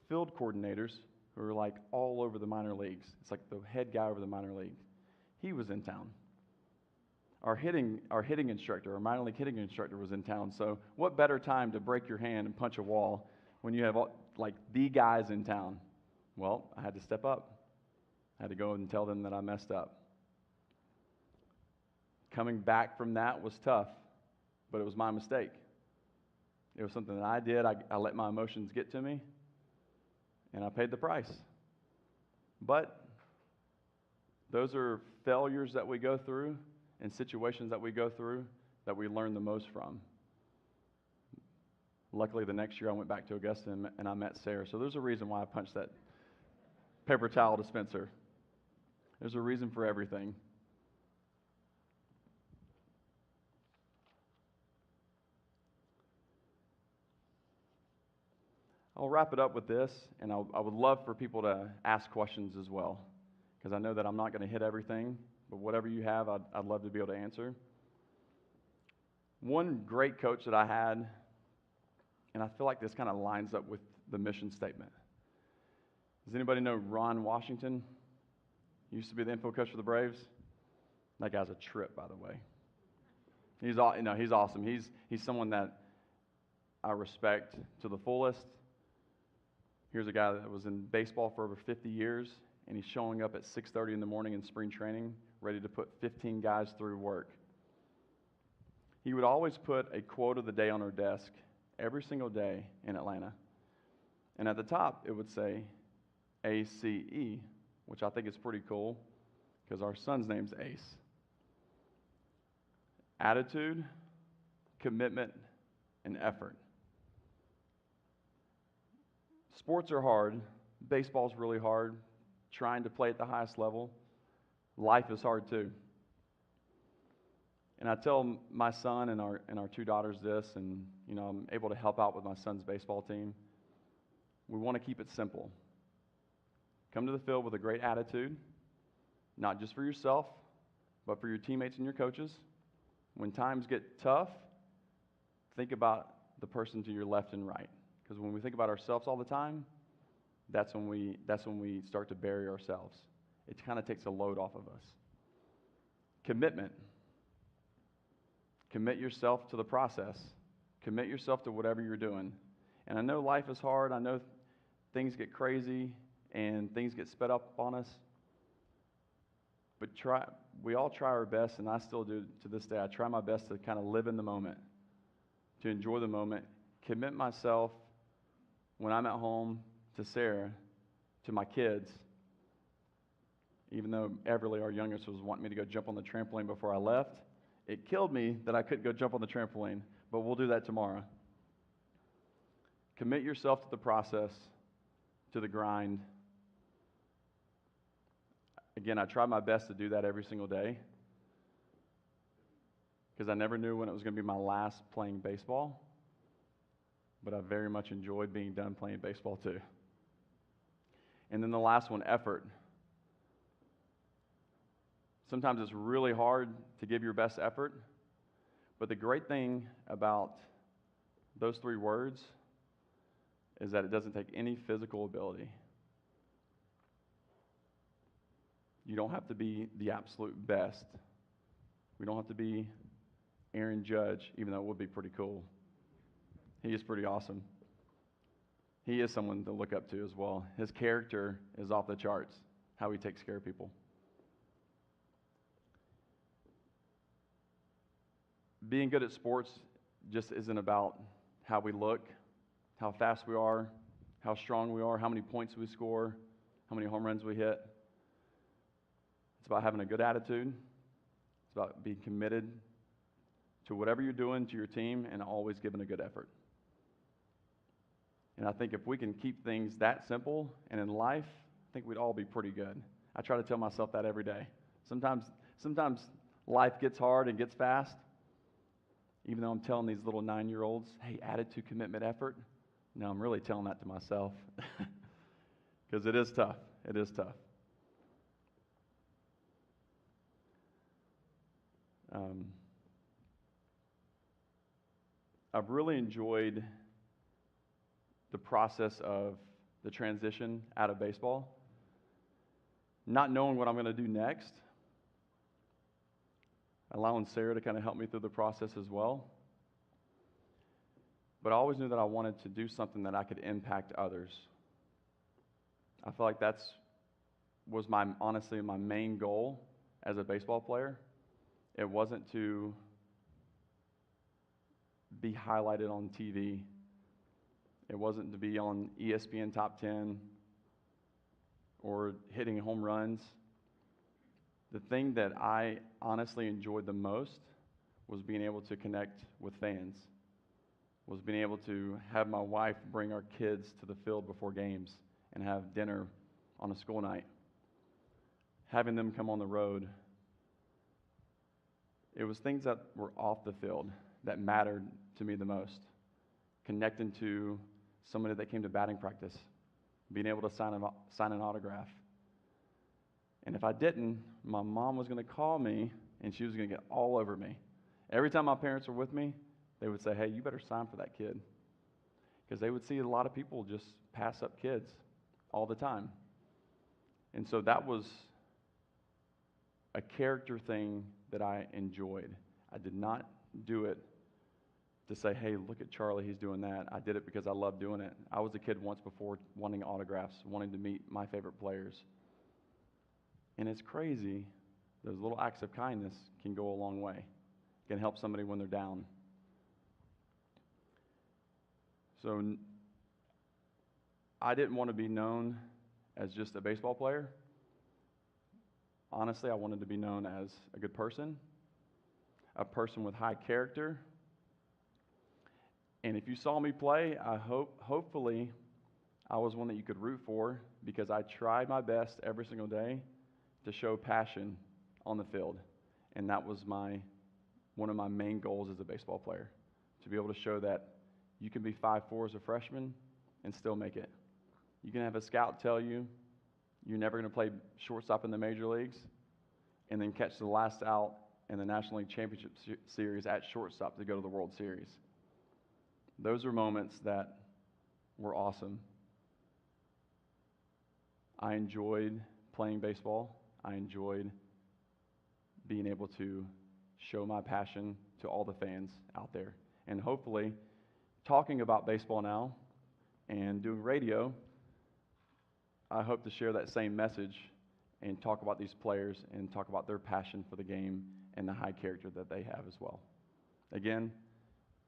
field coordinators who are like all over the minor leagues. It's like the head guy over the minor leagues. He was in town. Our hitting instructor, our minor league hitting instructor was in town. So what better time to break your hand and punch a wall when you have like the guys in town? Well, I had to step up. I had to go and tell them that I messed up. Coming back from that was tough, but it was my mistake. It was something that I did. I let my emotions get to me, and I paid the price. But those are failures that we go through and situations that we go through that we learn the most from. Luckily, the next year I went back to Augusta and I met Sarah. So there's a reason why I punched that paper towel dispenser. There's a reason for everything. I'll wrap it up with this, and I would love for people to ask questions as well, because I know that I'm not going to hit everything, but whatever you have, I'd love to be able to answer. One great coach that I had, and I feel like this kind of lines up with the mission statement. Does anybody know Ron Washington? He used to be the info coach for the Braves. That guy's a trip, by the way. He's awesome. He's someone that I respect to the fullest. Here's a guy that was in baseball for over 50 years, and he's showing up at 6:30 in the morning in spring training, ready to put 15 guys through work. He would always put a quote of the day on our desk every single day in Atlanta. And at the top, it would say ACE, which I think is pretty cool because our son's name's Ace. Attitude, commitment, and effort. Sports are hard. Baseball's really hard. Trying to play at the highest level. Life is hard too. And I tell my son and our two daughters this, and I'm able to help out with my son's baseball team. We want to keep it simple. Come to the field with a great attitude, not just for yourself, but for your teammates and your coaches. When times get tough, think about the person to your left and right. Because when we think about ourselves all the time, that's when we start to bury ourselves. It kind of takes a load off of us. Commitment. Commit yourself to the process. Commit yourself to whatever you're doing. And I know life is hard. I know things get crazy and things get sped up on us. But we all try our best, and I still do to this day. I try my best to kind of live in the moment, to enjoy the moment, commit myself when I'm at home to Sarah, to my kids. Even though Everly, our youngest, was wanting me to go jump on the trampoline before I left, it killed me that I couldn't go jump on the trampoline, but we'll do that tomorrow. Commit yourself to the process, to the grind. Again, I try my best to do that every single day because I never knew when it was going to be my last playing baseball, but I very much enjoyed being done playing baseball too. And then the last one, effort. Sometimes it's really hard to give your best effort, but the great thing about those three words is that it doesn't take any physical ability. You don't have to be the absolute best. We don't have to be Aaron Judge, even though it would be pretty cool. He is pretty awesome. He is someone to look up to as well. His character is off the charts, how he takes care of people. Being good at sports just isn't about how we look, how fast we are, how strong we are, how many points we score, how many home runs we hit. It's about having a good attitude. It's about being committed to whatever you're doing to your team and always giving a good effort. And I think if we can keep things that simple and in life, I think we'd all be pretty good. I try to tell myself that every day. Sometimes life gets hard and gets fast. Even though I'm telling these little 9-year-olds, hey, attitude, commitment, effort. No, I'm really telling that to myself. Because it is tough. It is tough. I've really enjoyed the process of the transition out of baseball. Not knowing what I'm going to do next. Allowing Sarah to kind of help me through the process as well. But I always knew that I wanted to do something that I could impact others. I feel like was honestly my main goal as a baseball player. It wasn't to be highlighted on TV. It wasn't to be on ESPN Top 10 or hitting home runs. The thing that I honestly enjoyed the most was being able to connect with fans, was being able to have my wife bring our kids to the field before games and have dinner on a school night, having them come on the road. It was things that were off the field that mattered to me the most. Connecting to somebody that came to batting practice, being able to sign an autograph. And if I didn't, my mom was going to call me, and she was going to get all over me. Every time my parents were with me, they would say, hey, you better sign for that kid. Because they would see a lot of people just pass up kids all the time. And so that was a character thing that I enjoyed. I did not do it to say, hey, look at Charlie, he's doing that. I did it because I loved doing it. I was a kid once before wanting autographs, wanting to meet my favorite players. And it's crazy, those little acts of kindness can go a long way, can help somebody when they're down. So I didn't want to be known as just a baseball player. Honestly, I wanted to be known as a good person, a person with high character. And if you saw me play, hopefully I was one that you could root for, because I tried my best every single day to show passion on the field. And that was one of my main goals as a baseball player, to be able to show that you can be 5'4" as a freshman and still make it. You can have a scout tell you you're never going to play shortstop in the major leagues, and then catch the last out in the National League Championship Series at shortstop to go to the World Series. Those are moments that were awesome. I enjoyed playing baseball. I enjoyed being able to show my passion to all the fans out there. And hopefully, talking about baseball now and doing radio, I hope to share that same message and talk about these players and talk about their passion for the game and the high character that they have as well. Again,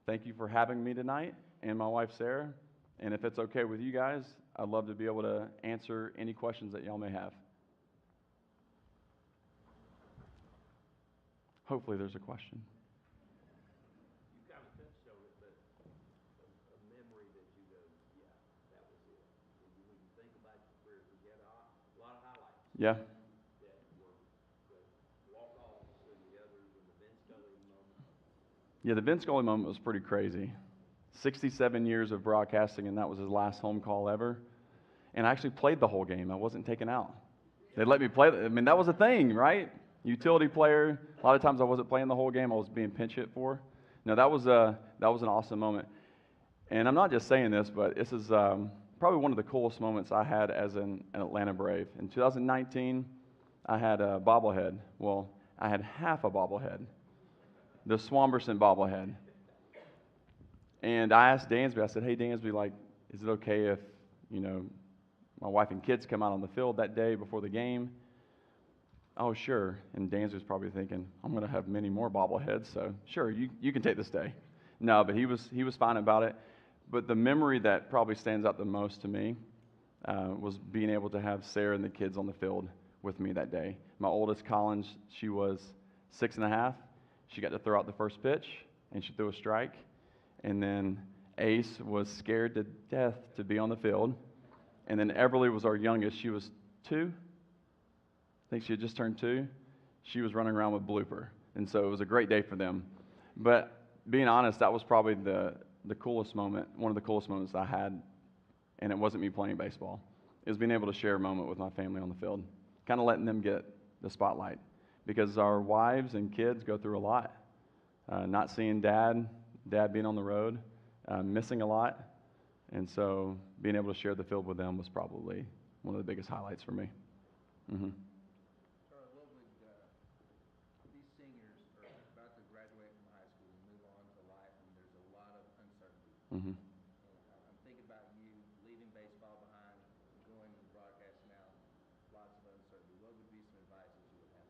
thank you for having me tonight, and my wife Sarah. And if it's okay with you guys, I'd love to be able to answer any questions that y'all may have. Hopefully there's a question. You kind of touched on it, but a memory that you go, yeah, that was it. When you think about your career, you get a lot of highlights. Yeah. That were the walk-offs and the others, and the Vince Scully moment. Yeah, the Vince Scully moment was pretty crazy. 67 years of broadcasting, and that was his last home call ever. And I actually played the whole game. I wasn't taken out. They let me play. I mean, that was a thing, right? Utility player. A lot of times I wasn't playing the whole game. I was being pinch hit for. No, that was an awesome moment. And I'm not just saying this, but this is probably one of the coolest moments I had as an Atlanta Brave. In 2019, I had a bobblehead. Well, I had half a bobblehead, the Swamberson bobblehead. And I asked Dansby, I said, hey, Dansby, like, is it okay if, you know, my wife and kids come out on the field that day before the game? Oh, sure. And Dansby was probably thinking, I'm going to have many more bobbleheads, so sure, you can take this day. No, but he was fine about it. But the memory that probably stands out the most to me was being able to have Sarah and the kids on the field with me that day. My oldest, Collins, she was 6.5. She got to throw out the first pitch, and she threw a strike. And then Ace was scared to death to be on the field. And then Everly was our youngest. She was 2. I think she had just turned 2. She was running around with Blooper. And so it was a great day for them. But being honest, that was probably the coolest moment, one of the coolest moments I had, and it wasn't me playing baseball. It was being able to share a moment with my family on the field, kind of letting them get the spotlight. Because our wives and kids go through a lot. Not seeing Dad being on the road, missing a lot. And so being able to share the field with them was probably one of the biggest highlights for me. Mm-hmm. Charlie, what would these seniors are about to graduate from high school and move on to life, and there's a lot of uncertainty. Mm-hmm. And I'm thinking about you leaving baseball behind, going to broadcast now, lots of uncertainty. What would be some advice that you would have?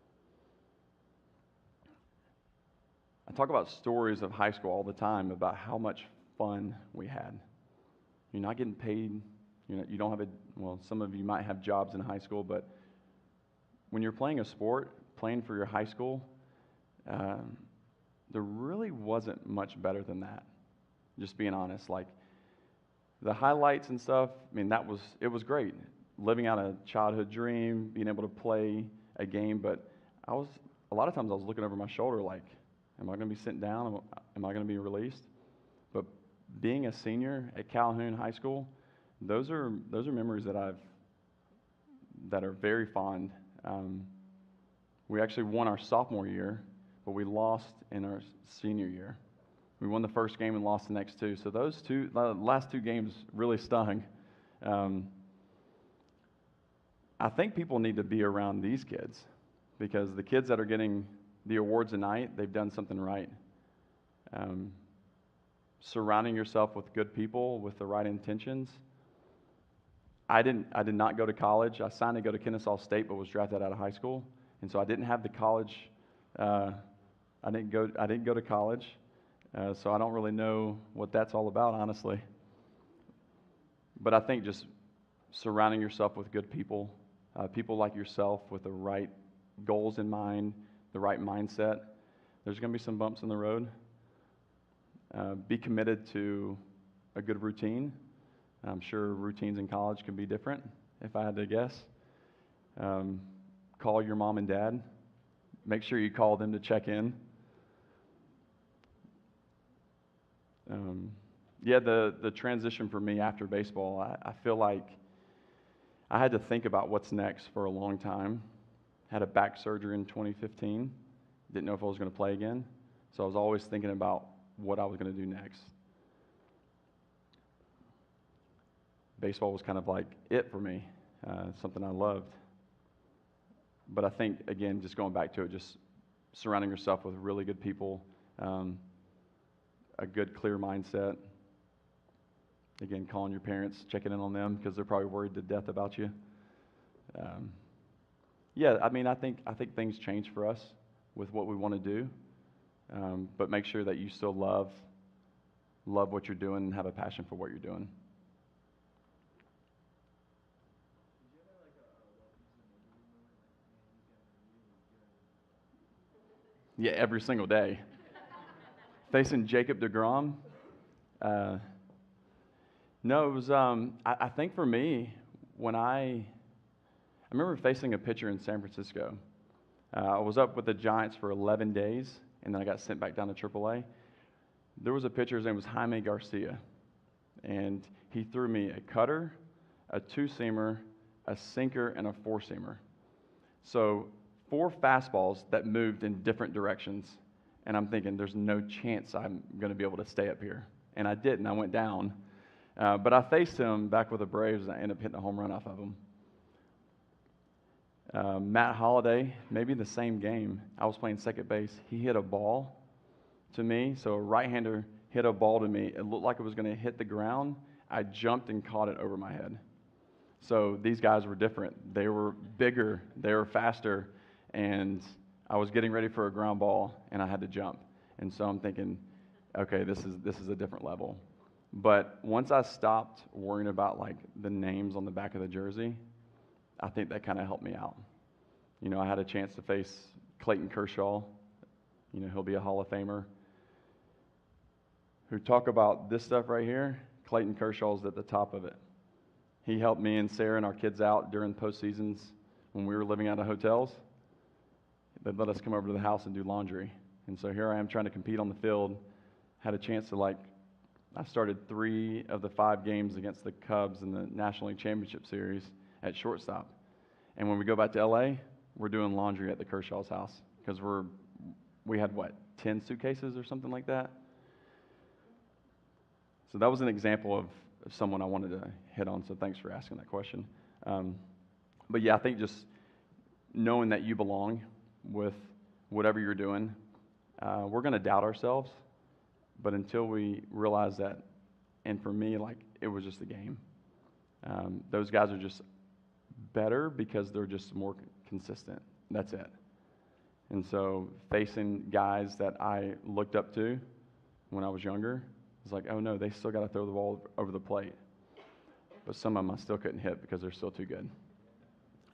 I talk about stories of high school all the time about how much fun we had. You're not getting paid. You don't have some of you might have jobs in high school, but when you're playing a sport, playing for your high school, there really wasn't much better than that. Just being honest, like the highlights and stuff. I mean, it was great, living out a childhood dream, being able to play a game. But a lot of times I was looking over my shoulder, like, am I going to be sent down? Am I going to be released? But being a senior at Calhoun High School, those are memories that are very fond. We actually won our sophomore year, but we lost in our senior year. We won the first game and lost the next 2. So the last 2 games really stung. I think people need to be around these kids, because the kids that are getting the awards tonight, they've done something right. Surrounding yourself with good people with the right intentions. I did not go to college. I signed to go to Kennesaw State, but was drafted out of high school, and so I didn't have the college. I didn't go to college, so I don't really know what that's all about, honestly. But I think just surrounding yourself with good people, people like yourself with the right goals in mind, the right mindset. There's going to be some bumps in the road. Be committed to a good routine. I'm sure routines in college can be different, if I had to guess. Call your mom and dad. Make sure you call them to check in. The transition for me after baseball, I feel like I had to think about what's next for a long time. Had a back surgery in 2015. Didn't know if I was going to play again. So I was always thinking about what I was going to do next. Baseball was kind of like it for me, something I loved. But I think, again, just going back to it, just surrounding yourself with really good people, a good, clear mindset. Again, calling your parents, checking in on them because they're probably worried to death about you. I think things change for us with what we want to do, but make sure that you still love what you're doing and have a passion for what you're doing. Yeah, every single day. Facing Jacob deGrom. No, it was, I think for me, when I remember facing a pitcher in San Francisco. I was up with the Giants for 11 days, and then I got sent back down to AAA. There was a pitcher, his name was Jaime Garcia, and he threw me a cutter, a 2-seamer, a sinker, and a 4-seamer. So 4 fastballs that moved in different directions, and I'm thinking there's no chance I'm going to be able to stay up here. And I didn't. I went down. But I faced him back with the Braves, and I ended up hitting a home run off of him. Matt Holliday, maybe the same game, I was playing second base. He hit a ball to me. So a right-hander hit a ball to me. It looked like it was going to hit the ground. I jumped and caught it over my head. So these guys were different. They were bigger, they were faster, and I was getting ready for a ground ball, and I had to jump. And so I'm thinking, okay, this is a different level. But once I stopped worrying about like the names on the back of the jersey, I think that kind of helped me out. You know, I had a chance to face Clayton Kershaw. You know, he'll be a Hall of Famer. Who talk about this stuff right here, Clayton Kershaw's at the top of it. He helped me and Sarah and our kids out during postseasons when we were living out of hotels. They'd let us come over to the house and do laundry. And so here I am trying to compete on the field. Had a chance to I started 3 of the 5 games against the Cubs in the National League Championship Series at shortstop. And when we go back to LA, we're doing laundry at the Kershaw's house because we had 10 suitcases or something like that. So that was an example of someone I wanted to hit on, so thanks for asking that question. But yeah, I think just knowing that you belong with whatever you're doing, we're going to doubt ourselves, but until we realize that, and for me, it was just a game. Those guys are just better because they're just more consistent. That's it. And so facing guys that I looked up to when I was younger, it's like, oh no, they still got to throw the ball over the plate. But some of them I still couldn't hit because they're still too good.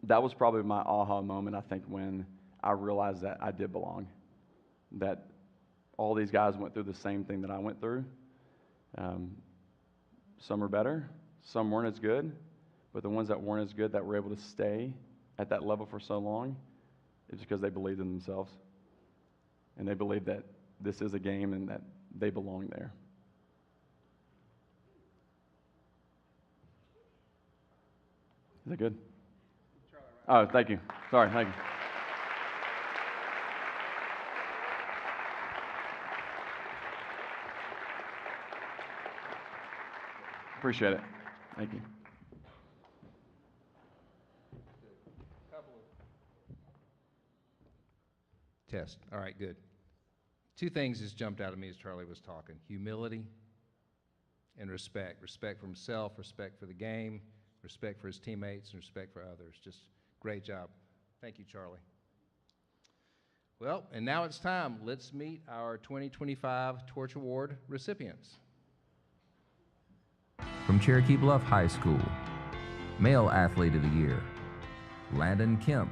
That was probably my aha moment, I think, when I realized that I did belong. That all these guys went through the same thing that I went through. Some are better, some weren't as good, but the ones that weren't as good that were able to stay at that level for so long, it's because they believed in themselves. And they believed that this is a game and that they belong there. Is that good? Oh, thank you. Sorry, thank you. Appreciate it. Thank you. Test. All right, good. 2 things just jumped out at me as Charlie was talking. Humility and respect. Respect for himself, respect for the game, respect for his teammates, and respect for others. Just great job. Thank you, Charlie. Well, and now it's time. Let's meet our 2025 Torch Award recipients. From Cherokee Bluff High School, Male Athlete of the Year, Landon Kemp.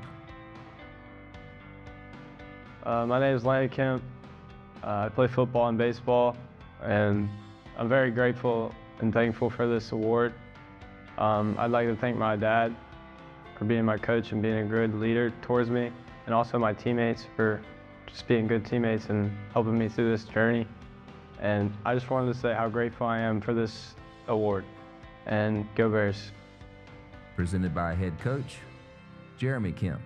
My name is Landon Kemp. I play football and baseball, and I'm very grateful and thankful for this award. I'd like to thank my dad for being my coach and being a good leader towards me, and also my teammates for just being good teammates and helping me through this journey. And I just wanted to say how grateful I am for this award. And go Bears. Presented by head coach Jeremy Kemp.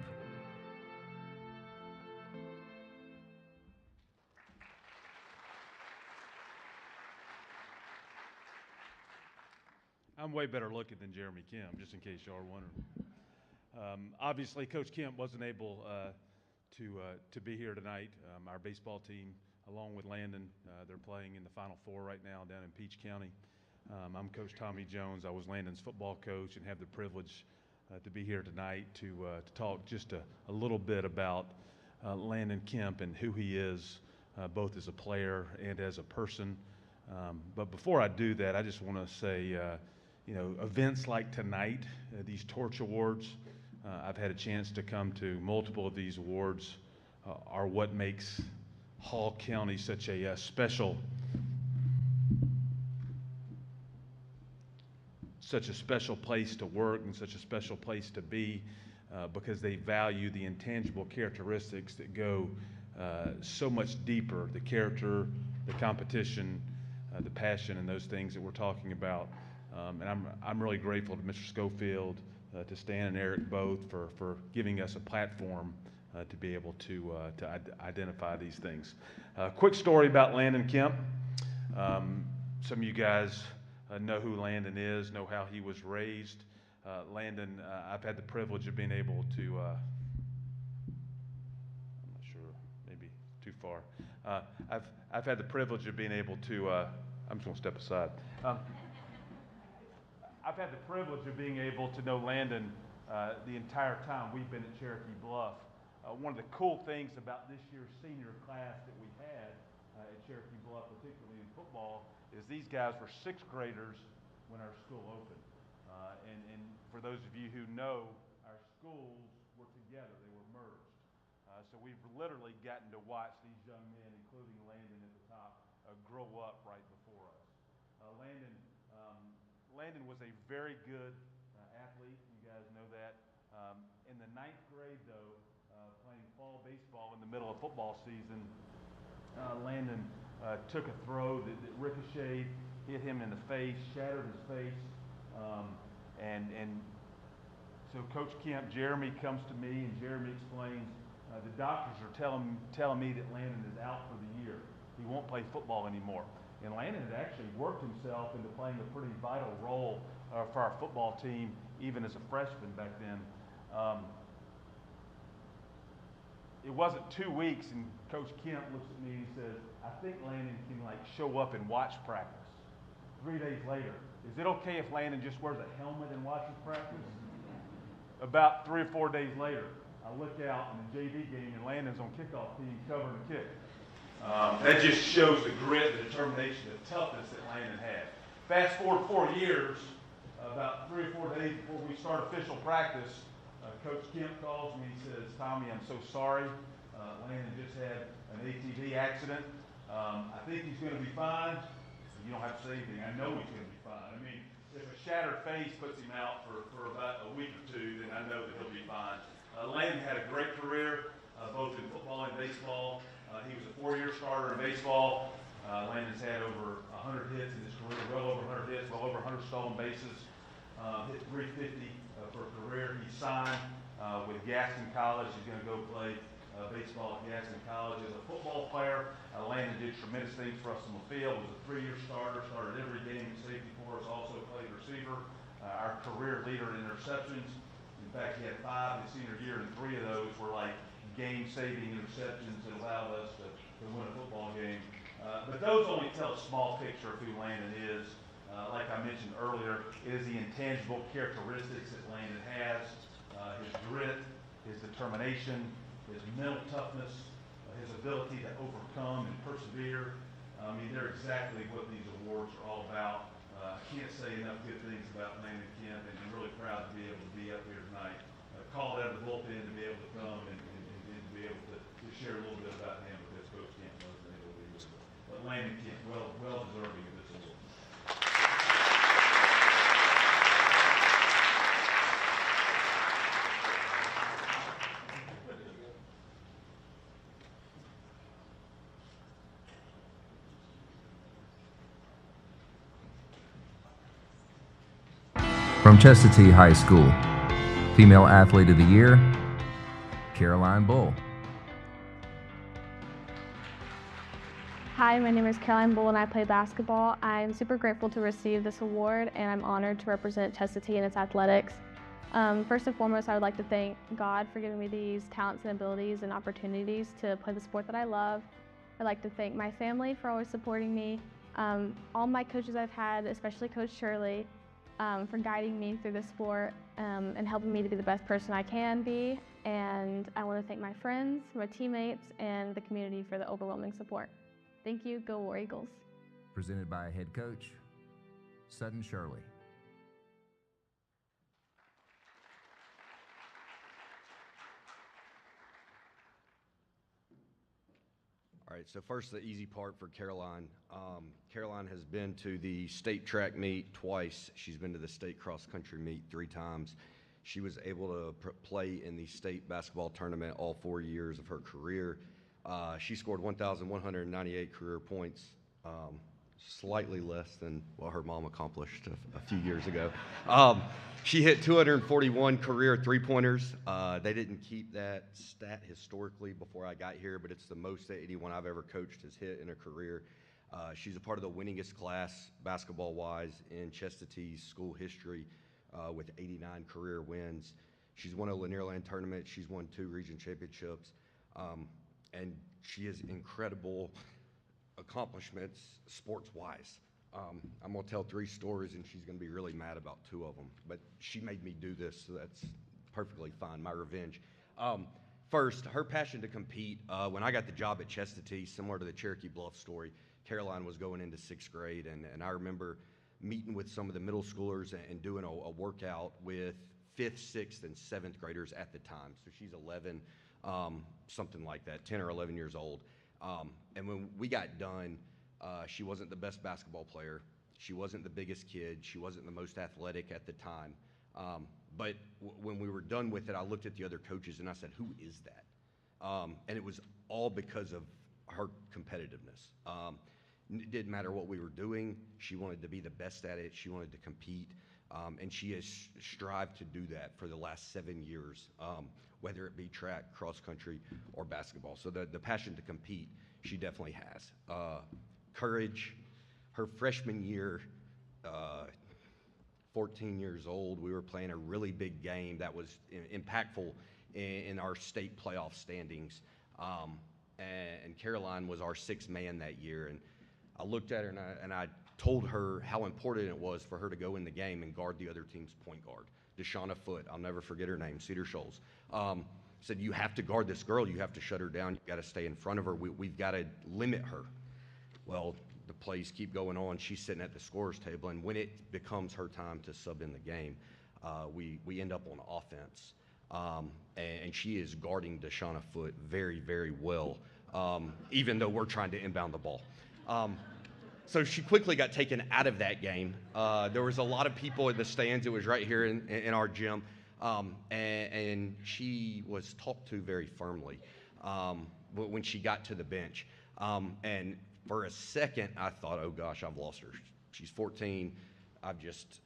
I'm way better looking than Jeremy Kemp, just in case y'all are wondering. Obviously, Coach Kemp wasn't able to be here tonight. Our baseball team, along with Landon, they're playing in the Final Four right now down in Peach County. I'm Coach Tommy Jones. I was Landon's football coach and have the privilege to be here tonight to talk just a little bit about Landon Kemp and who he is, both as a player and as a person. But before I do that, I just want to say, events like tonight, these Torch Awards, I've had a chance to come to multiple of these awards, are what makes Hall County such a special place to work and such a special place to be, because they value the intangible characteristics that go so much deeper, the character, the competition, the passion, and those things that we're talking about. And I'm really grateful to Mr. Schofield, to Stan and Eric both for giving us a platform to be able to identify these things. Quick story about Landon Kemp. Some of you guys know who Landon is, know how he was raised. Landon, I've had the privilege of being able to, I'm not sure, maybe too far. I've had the privilege of being able to, I'm just going to step aside. I've had the privilege of being able to know Landon the entire time we've been at Cherokee Bluff. One of the cool things about this year's senior class that we had at Cherokee Bluff, particularly in football, is these guys were sixth graders when our school opened. And for those of you who know, our schools were together, they were merged. So we've literally gotten to watch these young men, including Landon at the top, grow up right before us. Landon was a very good athlete, you guys know that. In the ninth grade, though, playing fall baseball in the middle of football season, Landon took a throw that ricocheted, hit him in the face, shattered his face, and so Coach Kemp, Jeremy comes to me, and Jeremy explains, the doctors are telling me that Landon is out for the year. He won't play football anymore. And Landon had actually worked himself into playing a pretty vital role for our football team, even as a freshman back then. It wasn't 2 weeks, and Coach Kemp looks at me and he says, I think Landon can show up and watch practice. 3 days later, is it okay if Landon just wears a helmet and watches practice? About 3 or 4 days later, I look out in the JV game and Landon's on kickoff team covering a kick. That just shows the grit, the determination, the toughness that Landon had. Fast forward 4 years, about 3 or 4 days before we start official practice, Coach Kemp calls me and says, Tommy, I'm so sorry. Landon just had an ATV accident. I think he's going to be fine. You don't have to say anything. I know he's going to be fine. I mean, if a shattered face puts him out for about a week or two, then I know that he'll be fine. Landon had a great career, both in football and baseball. He was a 4-year starter in baseball. Landon's had over 100 hits in his career, well over 100 hits, well over 100 stolen bases. Hit 350 for a career. He signed with Gaston College. He's going to go play baseball at Gaston College. As a football player, Landon did tremendous things for us on the field. Was a 3-year starter, started every game in safety for us, also played receiver. Our career leader in interceptions. In fact, he had 5 his senior year, and 3 of those were game-saving interceptions that allowed us to win a football game. But those only tell a small picture of who Landon is. Like I mentioned earlier, it is the intangible characteristics that Landon has, his grit, his determination, his mental toughness, his ability to overcome and persevere. I mean, they're exactly what these awards are all about. I can't say enough good things about Landon Kemp, and I'm really proud to be able to be up here tonight. Called out of the bullpen to be able to come and to be able to share a little bit about him, because Coach Kemp wasn't able to be with us. But Landon Kemp, well deserving of this award. From Chestatee High School, Female Athlete of the Year, Caroline Bull. Hi, my name is Caroline Bull and I play basketball. I'm super grateful to receive this award and I'm honored to represent Chestatee in its athletics. First and foremost, I would like to thank God for giving me these talents and abilities and opportunities to play the sport that I love. I'd like to thank my family for always supporting me, all my coaches I've had, especially Coach Shirley, for guiding me through the sport and helping me to be the best person I can be. And I want to thank my friends, my teammates, and the community for the overwhelming support. Thank you. Go War Eagles. Presented by head coach Sutton Shirley. All right, so first the easy part for Caroline. Caroline has been to the state track meet twice. She's been to the state cross country meet 3 times. She was able to play in the state basketball tournament all 4 years of her career. She scored 1,198 career points, slightly less than what her mom accomplished a few years ago. She hit 241 career three-pointers. They didn't keep that stat historically before I got here, but it's the most that anyone I've ever coached has hit in a career. She's a part of the winningest class basketball-wise in Chestatee's school history. with 89 career wins. She's won a Lanierland tournament. She's won 2 region championships. And she has incredible accomplishments sports-wise. I'm going to tell 3 stories, and she's going to be really mad about 2 of them. But she made me do this, so that's perfectly fine, my revenge. First, her passion to compete. When I got the job at Chestatee, similar to the Cherokee Bluff story, Caroline was going into 6th grade, and I remember meeting with some of the middle schoolers and doing a workout with 5th, 6th, and 7th graders at the time. So she's 11, something like that, 10 or 11 years old. And when we got done, she wasn't the best basketball player. She wasn't the biggest kid. She wasn't the most athletic at the time. But when we were done with it, I looked at the other coaches and I said, who is that? And it was all because of her competitiveness. It didn't matter what we were doing. She wanted to be the best at it. She wanted to compete. And she has strived to do that for the last 7 years, whether it be track, cross country, or basketball. So the passion to compete, she definitely has. Courage, her freshman year, 14 years old, we were playing a really big game that was impactful in our state playoff standings. And Caroline was our 6th man that year. And I looked at her and I told her how important it was for her to go in the game and guard the other team's point guard. Deshauna Foote, I'll never forget her name, Cedar Shoals. Said, you have to guard this girl. You have to shut her down. You've got to stay in front of her. We've got to limit her. Well, the plays keep going on. She's sitting at the scorer's table, and when it becomes her time to sub in the game, we end up on offense. And she is guarding Deshauna Foote very, very well, even though we're trying to inbound the ball. So she quickly got taken out of that game. There was a lot of people in the stands. It was right here in our gym. And she was talked to very firmly when she got to the bench. And for a second, I thought, oh gosh, I've lost her. She's 14. I've just,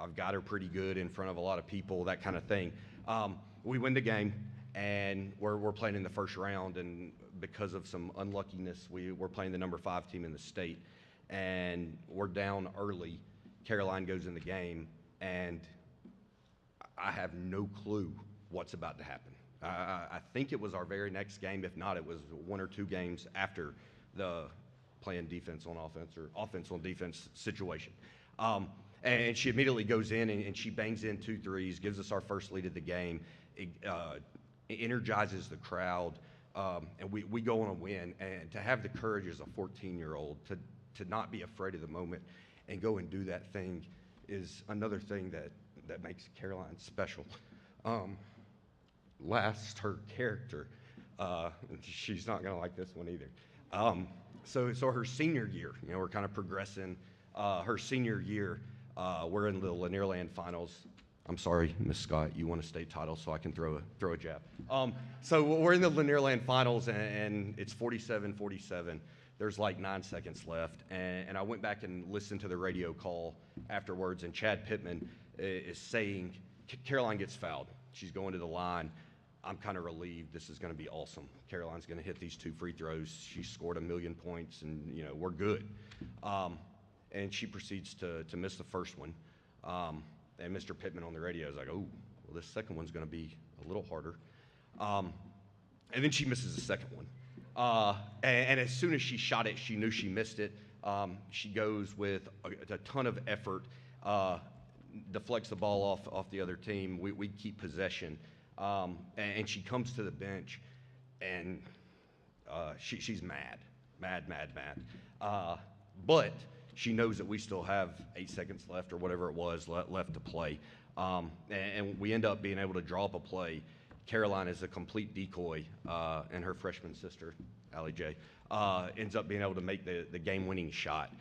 I've got her pretty good in front of a lot of people, that kind of thing. We win the game, and we're playing in the first round, and because of some unluckiness, we're playing the number 5 team in the state, and we're down early. Caroline goes in the game, and I have no clue what's about to happen. I think it was our very next game. If not, it was 1 or 2 games after the playing defense on offense or offense on defense situation. And she immediately goes in and she bangs in 2 threes, gives us our first lead of the game. It energizes the crowd, and we go on a win. And to have the courage as a 14-year-old to not be afraid of the moment and go and do that thing is another thing that makes Caroline special. Last, her character. She's not going to like this one either. So her senior year, we're kind of progressing. Her senior year, we're in the Lanierland finals. I'm sorry, Miss Scott, you won a state title, so I can throw a jab. So we're in the Lanierland finals, and it's 47-47. There's like 9 seconds left, and I went back and listened to the radio call afterwards, and Chad Pittman is saying, Caroline gets fouled. She's going to the line. I'm kind of relieved. This is going to be awesome. Caroline's going to hit these 2 free throws. She scored 1,000,000 points, and we're good. And she proceeds to miss the first one. And Mr. Pittman on the radio is like, oh, well, this second one's going to be a little harder. And then she misses the second one. And as soon as she shot it, she knew she missed it. She goes with a ton of effort, deflects the ball off the other team. We keep possession. And she comes to the bench, and she's mad. But she knows that we still have 8 seconds left or whatever it was left to play. And we end up being able to draw up a play. Caroline is a complete decoy, and her freshman sister, Allie J, ends up being able to make the game-winning shot.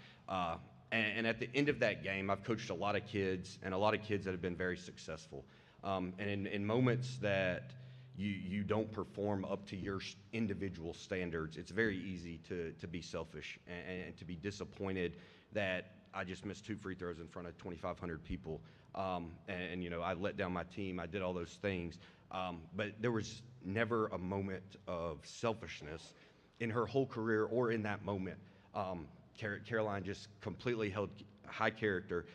And at the end of that game, I've coached a lot of kids, and a lot of kids that have been very successful. And in moments that you don't perform up to your individual standards, it's very easy to be selfish and to be disappointed that I just missed 2 free throws in front of 2,500 people. And I let down my team. I did all those things. But there was never a moment of selfishness in her whole career or in that moment. Caroline just completely held high character.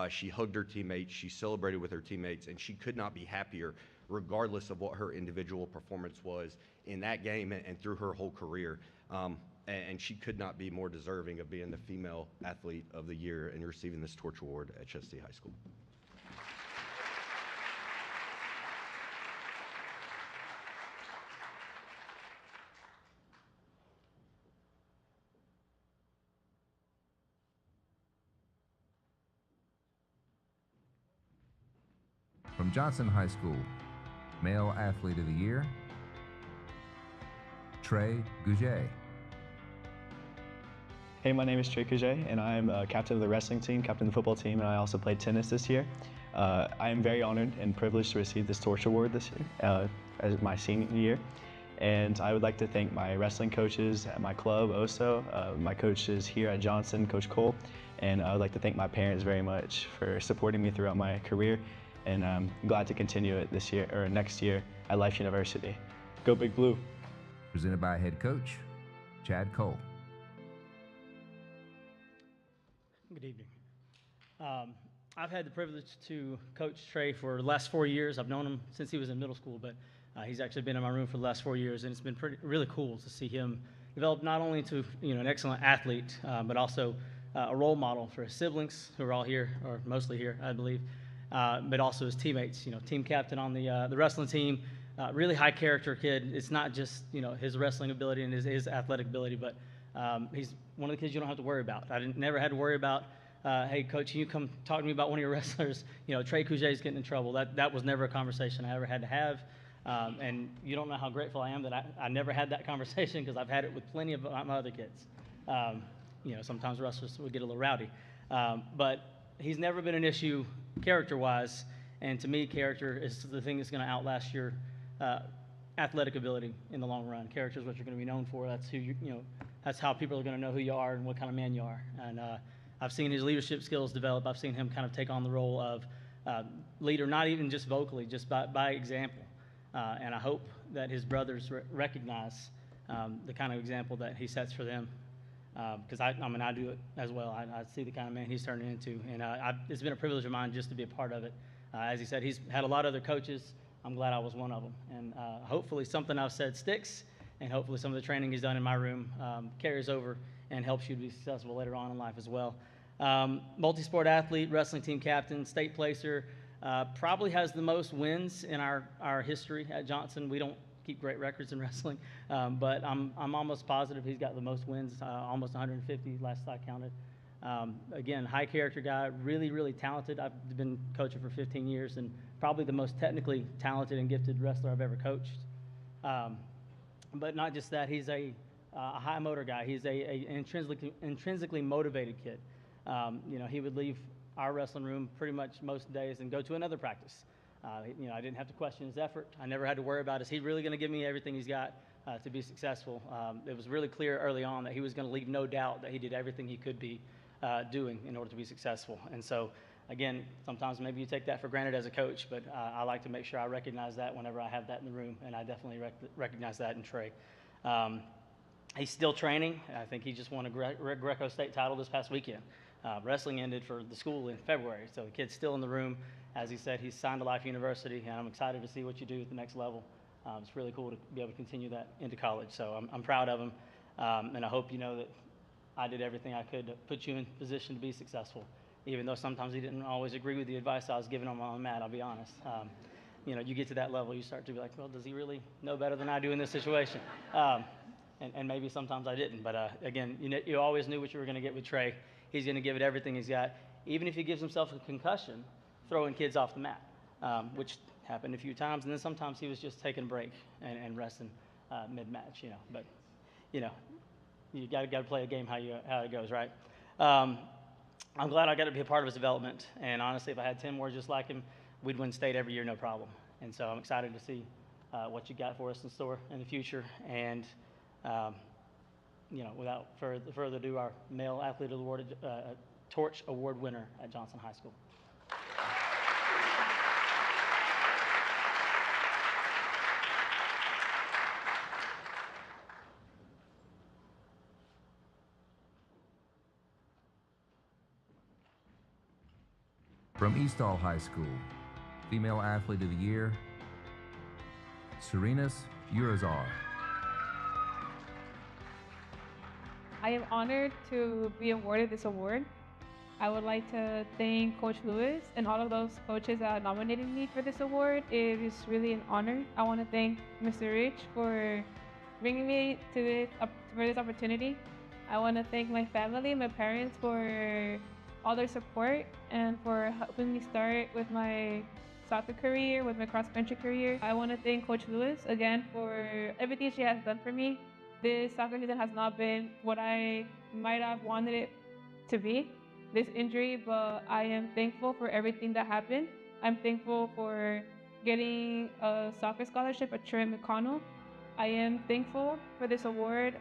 She hugged her teammates, she celebrated with her teammates, and she could not be happier regardless of what her individual performance was in that game and through her whole career. And she could not be more deserving of being the Female Athlete of the Year and receiving this Torch Award at Chestatee High School. From Johnson High School, Male Athlete of the Year, Trey Gouget. Hey, my name is Trey Gouget, and I'm captain of the wrestling team, captain of the football team, and I also played tennis this year. I am very honored and privileged to receive this Torch Award this year, as my senior year. And I would like to thank my wrestling coaches at my club, OSO, my coaches here at Johnson, Coach Cole, and I would like to thank my parents very much for supporting me throughout my career. And I'm glad to continue it this year or next year at Life University. Go Big Blue. Presented by head coach Chad Cole. Good evening. I've had the privilege to coach Trey for the last 4 years. I've known him since he was in middle school, but he's actually been in my room for the last 4 years, and it's been really cool to see him develop not only into an excellent athlete, but also a role model for his siblings who are all here, or mostly here, I believe. But also his teammates, team captain on the wrestling team, really high character kid. It's not just, his wrestling ability and his athletic ability, but he's one of the kids you don't have to worry about. Never had to worry about, hey, coach, can you come talk to me about one of your wrestlers? Trey Gouget's getting in trouble. That was never a conversation I ever had to have. And you don't know how grateful I am that I never had that conversation, because I've had it with plenty of my other kids. Sometimes wrestlers would get a little rowdy. But he's never been an issue character-wise, and to me, character is the thing that's going to outlast your athletic ability in the long run. Character is what you're going to be known for. That's who that's how people are going to know who you are and what kind of man you are. And I've seen his leadership skills develop. I've seen him kind of take on the role of leader, not even just vocally, just by example. And I hope that his brothers recognize the kind of example that he sets for them. Because I do it as well. I see the kind of man he's turning into, and it's been a privilege of mine just to be a part of it. As he said, he's had a lot of other coaches. I'm glad I was one of them, and hopefully something I've said sticks, and hopefully some of the training he's done in my room carries over and helps you to be successful later on in life as well. Multi-sport athlete, wrestling team captain, state placer, probably has the most wins in our history at Johnson. We don't keep great records in wrestling, but I'm almost positive he's got the most wins, almost 150 last I counted. Again, high character guy, really, really talented. I've been coaching for 15 years, and probably the most technically talented and gifted wrestler I've ever coached. But not just that, he's a high motor guy. He's a intrinsically motivated kid. He would leave our wrestling room pretty much most days and go to another practice. I didn't have to question his effort. I never had to worry about, is he really going to give me everything he's got to be successful? It was really clear early on that he was going to leave no doubt that he did everything he could be doing in order to be successful. And so, again, sometimes maybe you take that for granted as a coach, but I like to make sure I recognize that whenever I have that in the room, and I definitely recognize that in Trey. He's still training. I think he just won a Greco state title this past weekend. Wrestling ended for the school in February, so the kid's still in the room. As he said, he's signed to Life University, and I'm excited to see what you do at the next level. It's really cool to be able to continue that into college, so I'm proud of him, and I hope you know that I did everything I could to put you in position to be successful, even though sometimes he didn't always agree with the advice I was giving him on Matt, I'll be honest. You get to that level, you start to be like, well, does he really know better than I do in this situation? And maybe sometimes I didn't, but again, you always knew what you were going to get with Trey. He's going to give it everything he's got. Even if he gives himself a concussion, throwing kids off the mat, which happened a few times. And then sometimes he was just taking a break and resting mid-match, But, you got to play a game how it goes, right? I'm glad I got to be a part of his development. And honestly, if I had 10 more just like him, we'd win state every year, no problem. And so I'm excited to see what you got for us in store in the future. And without further ado, our Male Athlete of the Award, Torch Award winner at Johnson High School. From Eastall High School, Female Athlete of the Year, Serenas Urazar. I am honored to be awarded this award. I would like to thank Coach Lewis and all of those coaches that nominated me for this award. It is really an honor. I want to thank Mr. Rich for bringing me to this opportunity. I want to thank my family, my parents, for all their support and for helping me start with my soccer career, with my cross-country career. I want to thank Coach Lewis again for everything she has done for me. This soccer season has not been what I might have wanted it to be, this injury, but I am thankful for everything that happened. I'm thankful for getting a soccer scholarship at Trey McConnell. I am thankful for this award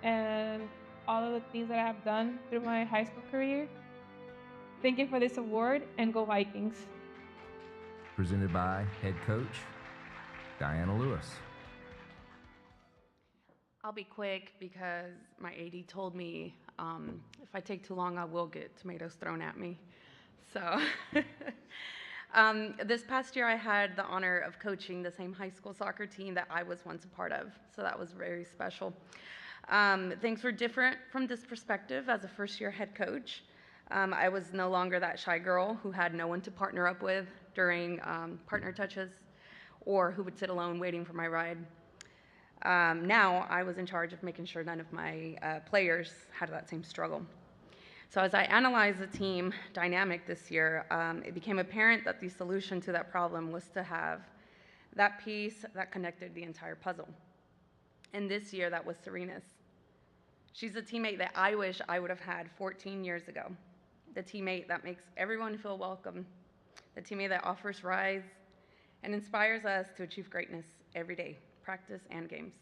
and all of the things that I have done through my high school career. Thank you for this award, and go Vikings. Presented by head coach Diana Lewis. I'll be quick because my AD told me if I take too long, I will get tomatoes thrown at me. So this past year, I had the honor of coaching the same high school soccer team that I was once a part of. So that was very special. Things were different from this perspective as a first-year head coach. I was no longer that shy girl who had no one to partner up with during partner touches or who would sit alone waiting for my ride. Now I was in charge of making sure none of my players had that same struggle. So as I analyzed the team dynamic this year, it became apparent that the solution to that problem was to have that piece that connected the entire puzzle. And this year, that was Serenas. She's a teammate that I wish I would have had 14 years ago. The teammate that makes everyone feel welcome. The teammate that offers rides and inspires us to achieve greatness every day, practice and games.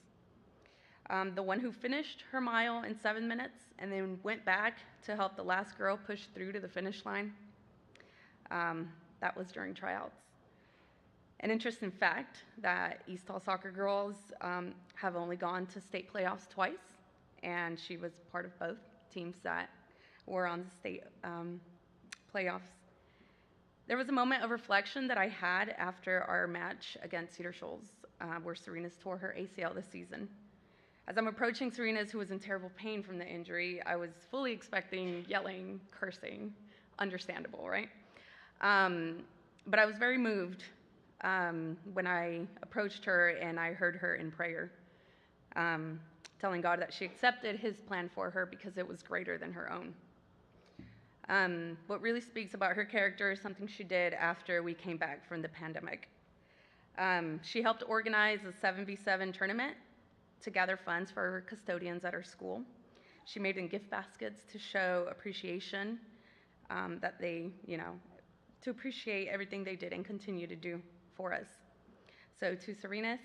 The one who finished her mile in 7 minutes and then went back to help the last girl push through to the finish line. That was during tryouts. An interesting fact that Eastall soccer girls have only gone to state playoffs twice, and she was part of both teams that were on the state playoffs. There was a moment of reflection that I had after our match against Cedar Shoals, where Serenas tore her ACL this season. As I'm approaching Serenas, who was in terrible pain from the injury, I was fully expecting yelling, cursing, understandable, right? But I was very moved when I approached her and I heard her in prayer, telling God that she accepted His plan for her because it was greater than her own. What really speaks about her character is something she did after we came back from the pandemic. She helped organize a 7v7 tournament to gather funds for her custodians at her school. She made in gift baskets to show appreciation that they, to appreciate everything they did and continue to do for us. So to Serenas,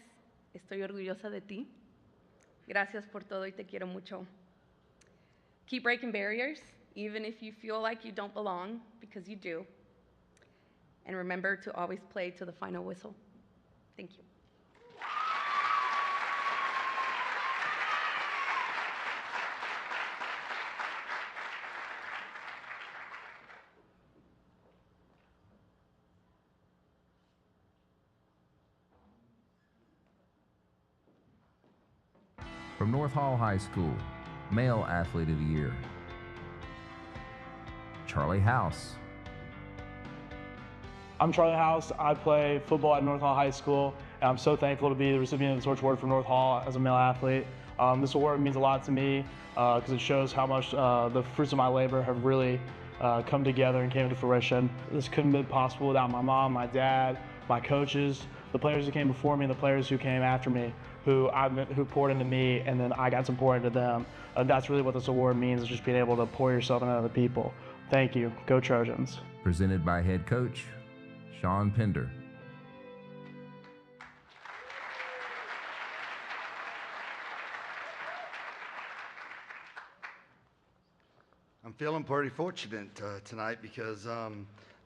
estoy orgullosa de ti. Gracias por todo y te quiero mucho. Keep breaking barriers, even if you feel like you don't belong, because you do. And remember to always play to the final whistle. Thank you. From North Hall High School, Male Athlete of the Year, Charlie House. I'm Charlie House. I play football at North Hall High School, and I'm so thankful to be the recipient of the Torch Award from North Hall as a male athlete. This award means a lot to me because it shows how much the fruits of my labor have really come together and came to fruition. This couldn't have been possible without my mom, my dad, my coaches, the players who came before me, and the players who came after me, who poured into me, and then I got to pour into them. That's really what this award means, is just being able to pour yourself into other people. Thank you. Go Trojans. Presented by head coach Sean Pender. I'm feeling pretty fortunate tonight because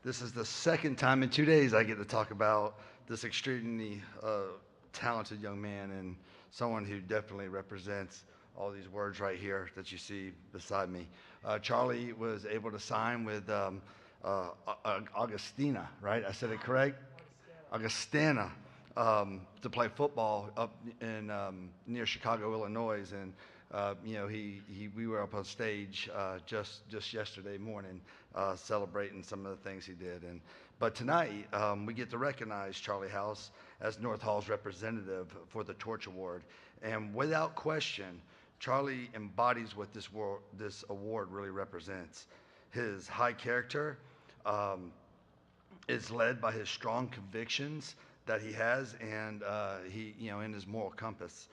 this is the second time in 2 days I get to talk about this extremely talented young man and someone who definitely represents all these words right here that you see beside me. Charlie was able to sign with Augustina, right? I said it correct? Augustana, to play football up in near Chicago, Illinois, and we were up on stage just yesterday morning celebrating some of the things he did. But tonight we get to recognize Charlie House as North Hall's representative for the Torch Award, and without question, Charlie embodies what this award really represents. His high character is led by his strong convictions that he has, and in his moral compass.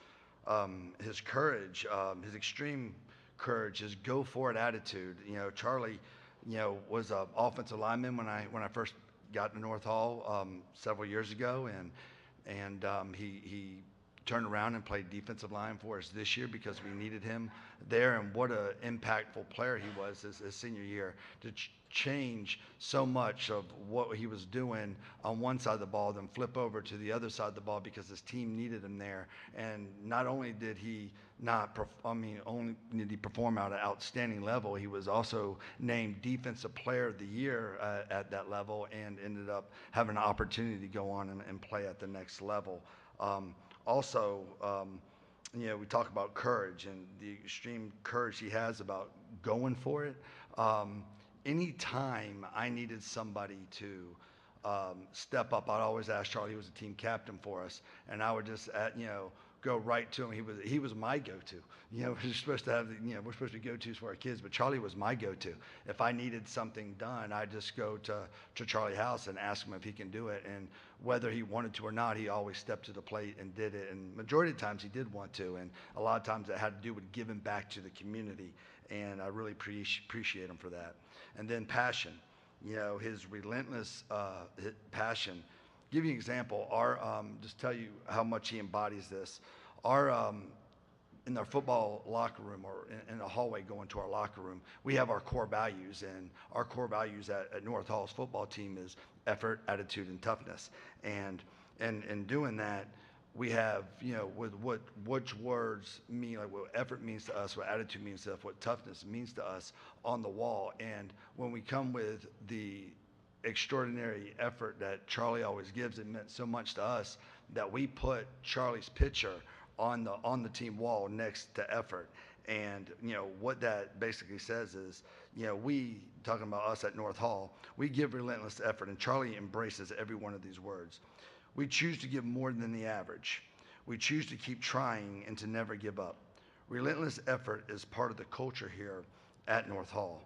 His courage, his extreme courage, his go-for-it attitude. Charlie, was an offensive lineman when I first got to North Hall several years ago, and he turned around and played defensive line for us this year because we needed him there. And what an impactful player he was his senior year to change so much of what he was doing on one side of the ball, then flip over to the other side of the ball because his team needed him there. And not only did he only did he perform at an outstanding level, he was also named Defensive Player of the Year at that level, and ended up having an opportunity to go on and play at the next level. We talk about courage and the extreme courage he has about going for it. Anytime I needed somebody to step up, I'd always ask Charlie. He was a team captain for us, and I would just go right to him. He was my go-to. We're supposed to have we're supposed to be go-tos for our kids, but Charlie was my go-to. If I needed something done, I'd just go to Charlie House and ask him if he can do it, and whether he wanted to or not, he always stepped to the plate and did it. And majority of the times he did want to, and a lot of times that had to do with giving back to the community, and I really appreciate him for that. And then passion, his relentless passion. Give you an example. Just tell you how much he embodies this. In our football locker room, or in the hallway going to our locker room, we have our core values, and our core values at North Hall's football team is effort, attitude, and toughness. And in doing that, we have, with which words mean, like what effort means to us, what attitude means to us, what toughness means to us on the wall. And when we come with the extraordinary effort that Charlie always gives, it meant so much to us that we put Charlie's picture on the team wall next to effort. And what that basically says is, we, talking about us at North Hall, we give relentless effort, and Charlie embraces every one of these words. We choose to give more than the average. We choose to keep trying and to never give up. Relentless effort is part of the culture here at North Hall.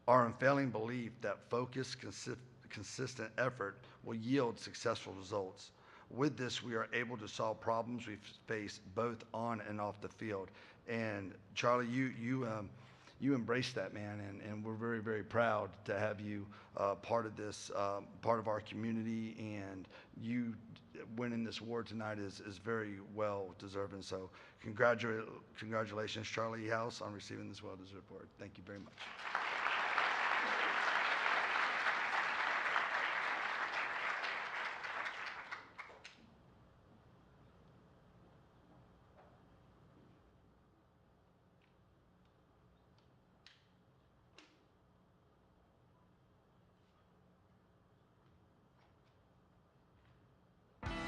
Our unfailing belief that focused, consistent effort will yield successful results. With this, we are able to solve problems we face both on and off the field. And Charlie, you embrace that, man, and we're very, very proud to have you part of this, part of our community, and you winning this award tonight is very well deserved. And so congratulations, Charlie House, on receiving this well-deserved award. Thank you very much.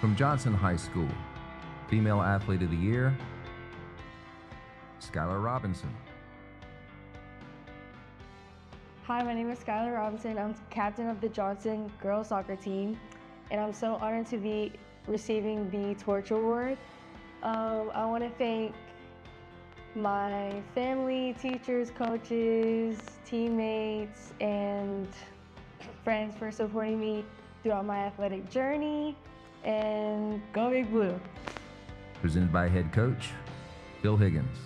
From Johnson High School, Female Athlete of the Year, Skylar Robinson. Hi, my name is Skylar Robinson. I'm captain of the Johnson girls soccer team, and I'm so honored to be receiving the Torch Award. I want to thank my family, teachers, coaches, teammates, and friends for supporting me throughout my athletic journey. And go Big Blue. Presented by head coach Bill Higgins.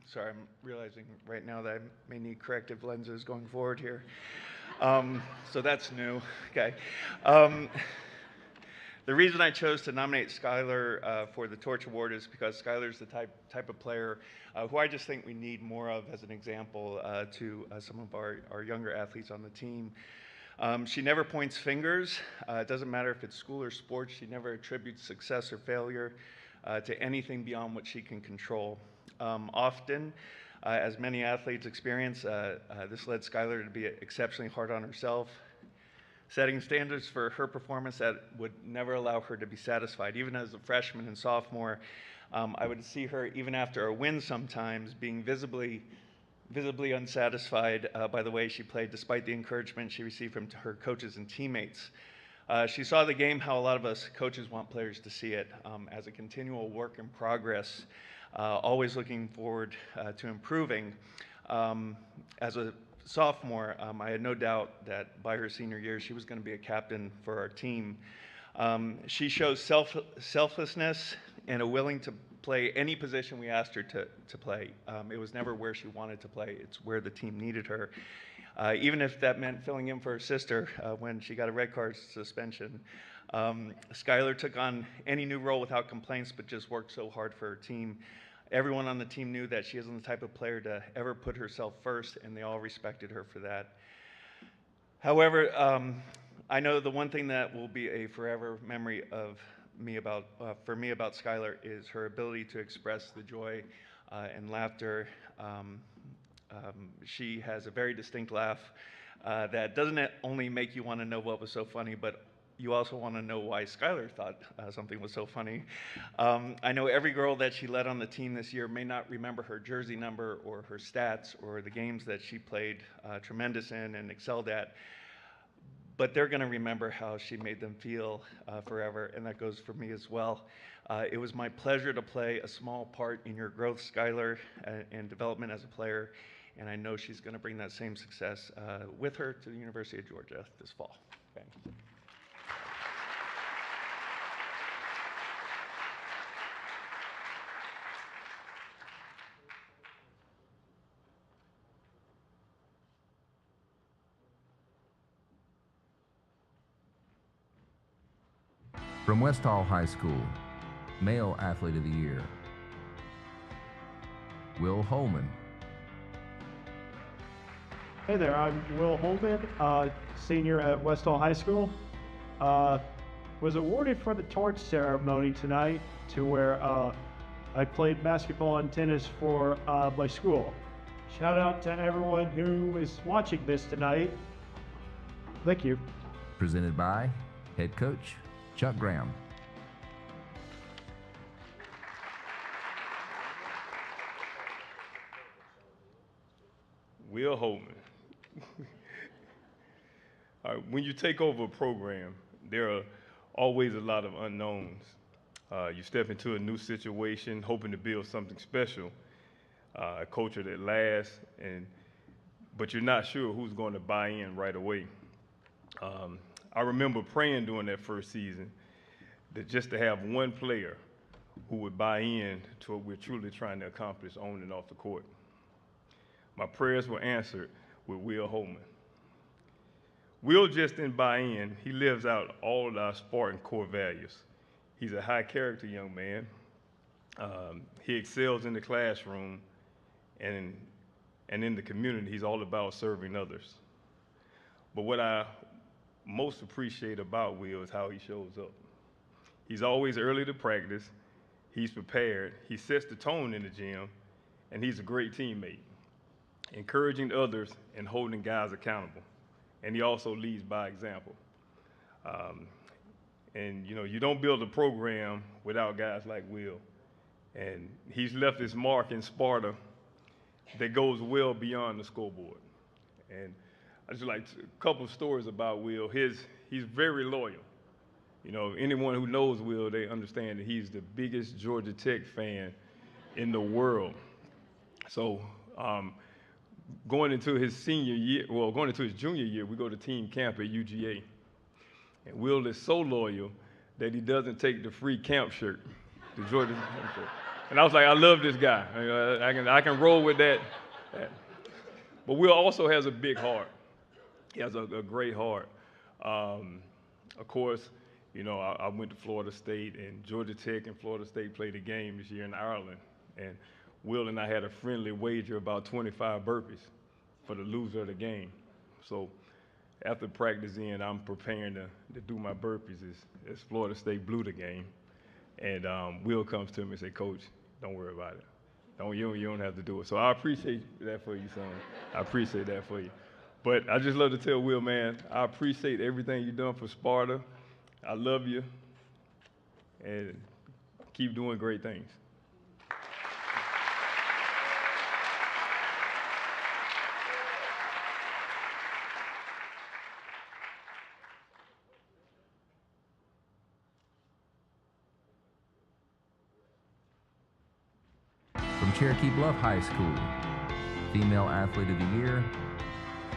Sorry, I'm realizing right now that I may need corrective lenses going forward here. So that's new. Okay. The reason I chose to nominate Skylar for the Torch Award is because Skylar's the type of player who I just think we need more of as an example to some of our younger athletes on the team. She never points fingers. It doesn't matter if it's school or sports. She never attributes success or failure to anything beyond what she can control. Often, As many athletes experience, this led Skylar to be exceptionally hard on herself, setting standards for her performance that would never allow her to be satisfied. Even as a freshman and sophomore, I would see her, even after a win sometimes, being visibly unsatisfied by the way she played, despite the encouragement she received from her coaches and teammates. She saw the game how a lot of us coaches want players to see it, as a continual work in progress, always looking forward to improving. As a sophomore, I had no doubt that by her senior year she was going to be a captain for our team. She shows selflessness and a willing to play any position we asked her to play. It was never where she wanted to play, it's where the team needed her. Even if that meant filling in for her sister when she got a red card suspension. Skylar took on any new role without complaints, but just worked so hard for her team. Everyone on the team knew that she isn't the type of player to ever put herself first, and they all respected her for that. However, I know the one thing that will be a forever memory of me for me about Skylar is her ability to express the joy and laughter. She has a very distinct laugh that doesn't only make you want to know what was so funny, but you also want to know why Skylar thought something was so funny. I know every girl that she led on the team this year may not remember her jersey number or her stats or the games that she played tremendous in and excelled at, but they're going to remember how she made them feel forever, and that goes for me as well. It was my pleasure to play a small part in your growth, Skylar, and development as a player, and I know she's going to bring that same success with her to the University of Georgia this fall. Thanks. From West Hall High School, Male Athlete of the Year, Will Holman. Hey there, I'm Will Holman, senior at West Hall High School. Was awarded for the torch ceremony tonight to where I played basketball and tennis for my school. Shout out to everyone who is watching this tonight. Thank you. Presented by head coach Chuck Graham. Will Holman. All right, when you take over a program, there are always a lot of unknowns. You step into a new situation, hoping to build something special, a culture that lasts, but you're not sure who's going to buy in right away. I remember praying during that first season that just to have one player who would buy in to what we're truly trying to accomplish on and off the court. My prayers were answered with Will Holman. Will just didn't buy in, he lives out all of our Spartan core values. He's a high character young man. He excels in the classroom, and in the community, he's all about serving others. But what I most appreciate about Will is how he shows up. He's always early to practice, he's prepared, he sets the tone in the gym, and he's a great teammate, encouraging others and holding guys accountable. And he also leads by example. And you know, you don't build a program without guys like Will. And he's left his mark in Sparta that goes well beyond the scoreboard. And I just like a couple of stories about Will. He's very loyal. You know, anyone who knows Will, they understand that he's the biggest Georgia Tech fan in the world. So going into his senior year, well, going into his junior year, we go to team camp at UGA. And Will is so loyal that he doesn't take the free camp shirt, the Georgia camp shirt. And I was like, I love this guy. I can roll with that. But Will also has a big heart. He has a great heart. Of course, you know, I went to Florida State, and Georgia Tech and Florida State played a game this year in Ireland. And Will and I had a friendly wager about 25 burpees for the loser of the game. So after practice in, I'm preparing to do my burpees as Florida State blew the game. And Will comes to me and says, Coach, don't worry about it. You don't have to do it. So I appreciate that for you, son. I appreciate that for you. But I just love to tell Will, man, I appreciate everything you've done for Sparta. I love you, and keep doing great things. From Cherokee Bluff High School, Female Athlete of the Year,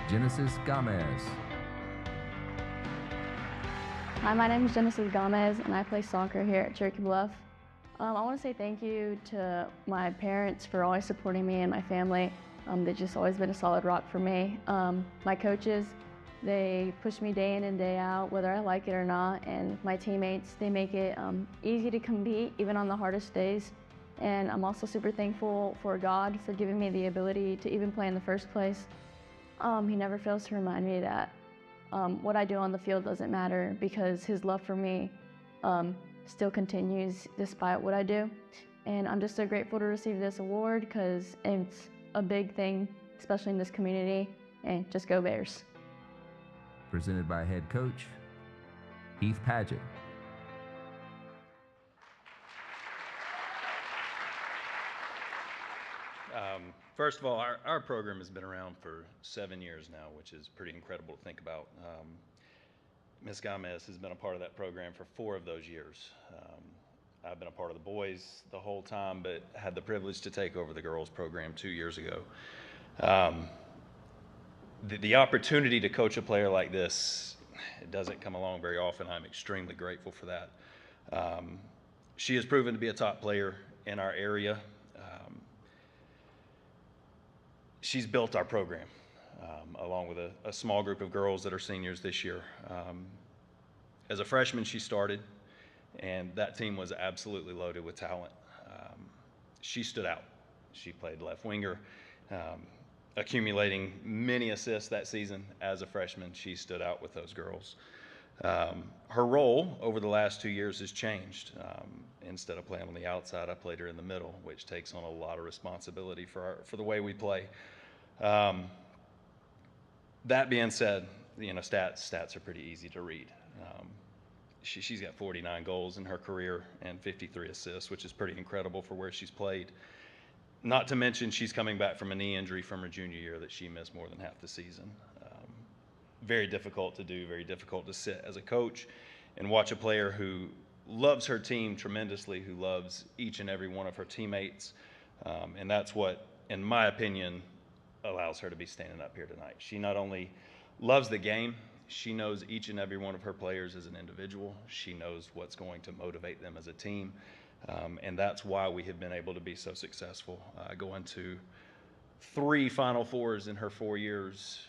Genesis Gomez. Hi, my name is Genesis Gomez, and I play soccer here at Cherokee Bluff. I want to say thank you to my parents for always supporting me and my family. They've just always been a solid rock for me. My coaches, they push me day in and day out, whether I like it or not, and my teammates, they make it easy to compete, even on the hardest days. And I'm also super thankful for God for giving me the ability to even play in the first place. He never fails to remind me that what I do on the field doesn't matter, because His love for me still continues despite what I do. And I'm just so grateful to receive this award, because it's a big thing, especially in this community. And just go Bears. Presented by head coach Heath Padgett. First of all, our program has been around for 7 years now, which is pretty incredible to think about. Ms. Gomez has been a part of that program for 4 of those years. I've been a part of the boys the whole time, but had the privilege to take over the girls program 2 years ago. The opportunity to coach a player like this, it doesn't come along very often. I'm extremely grateful for that. She has proven to be a top player in our area. She's built our program, along with a small group of girls that are seniors this year. As a freshman, she started, and that team was absolutely loaded with talent. She stood out. She played left winger, accumulating many assists that season. As a freshman, she stood out with those girls. Her role over the last 2 years has changed. Instead of playing on the outside, I played her in the middle, which takes on a lot of responsibility for the way we play. That being said, stats are pretty easy to read. She's got 49 goals in her career and 53 assists, which is pretty incredible for where she's played. Not to mention, she's coming back from a knee injury from her junior year that she missed more than half the season. Very difficult to do, very difficult to sit as a coach and watch a player who loves her team tremendously, who loves each and every one of her teammates. And that's what, in my opinion, allows her to be standing up here tonight. She not only loves the game, she knows each and every one of her players as an individual. She knows what's going to motivate them as a team. And that's why we have been able to be so successful, going to 3 Final Fours in her 4 years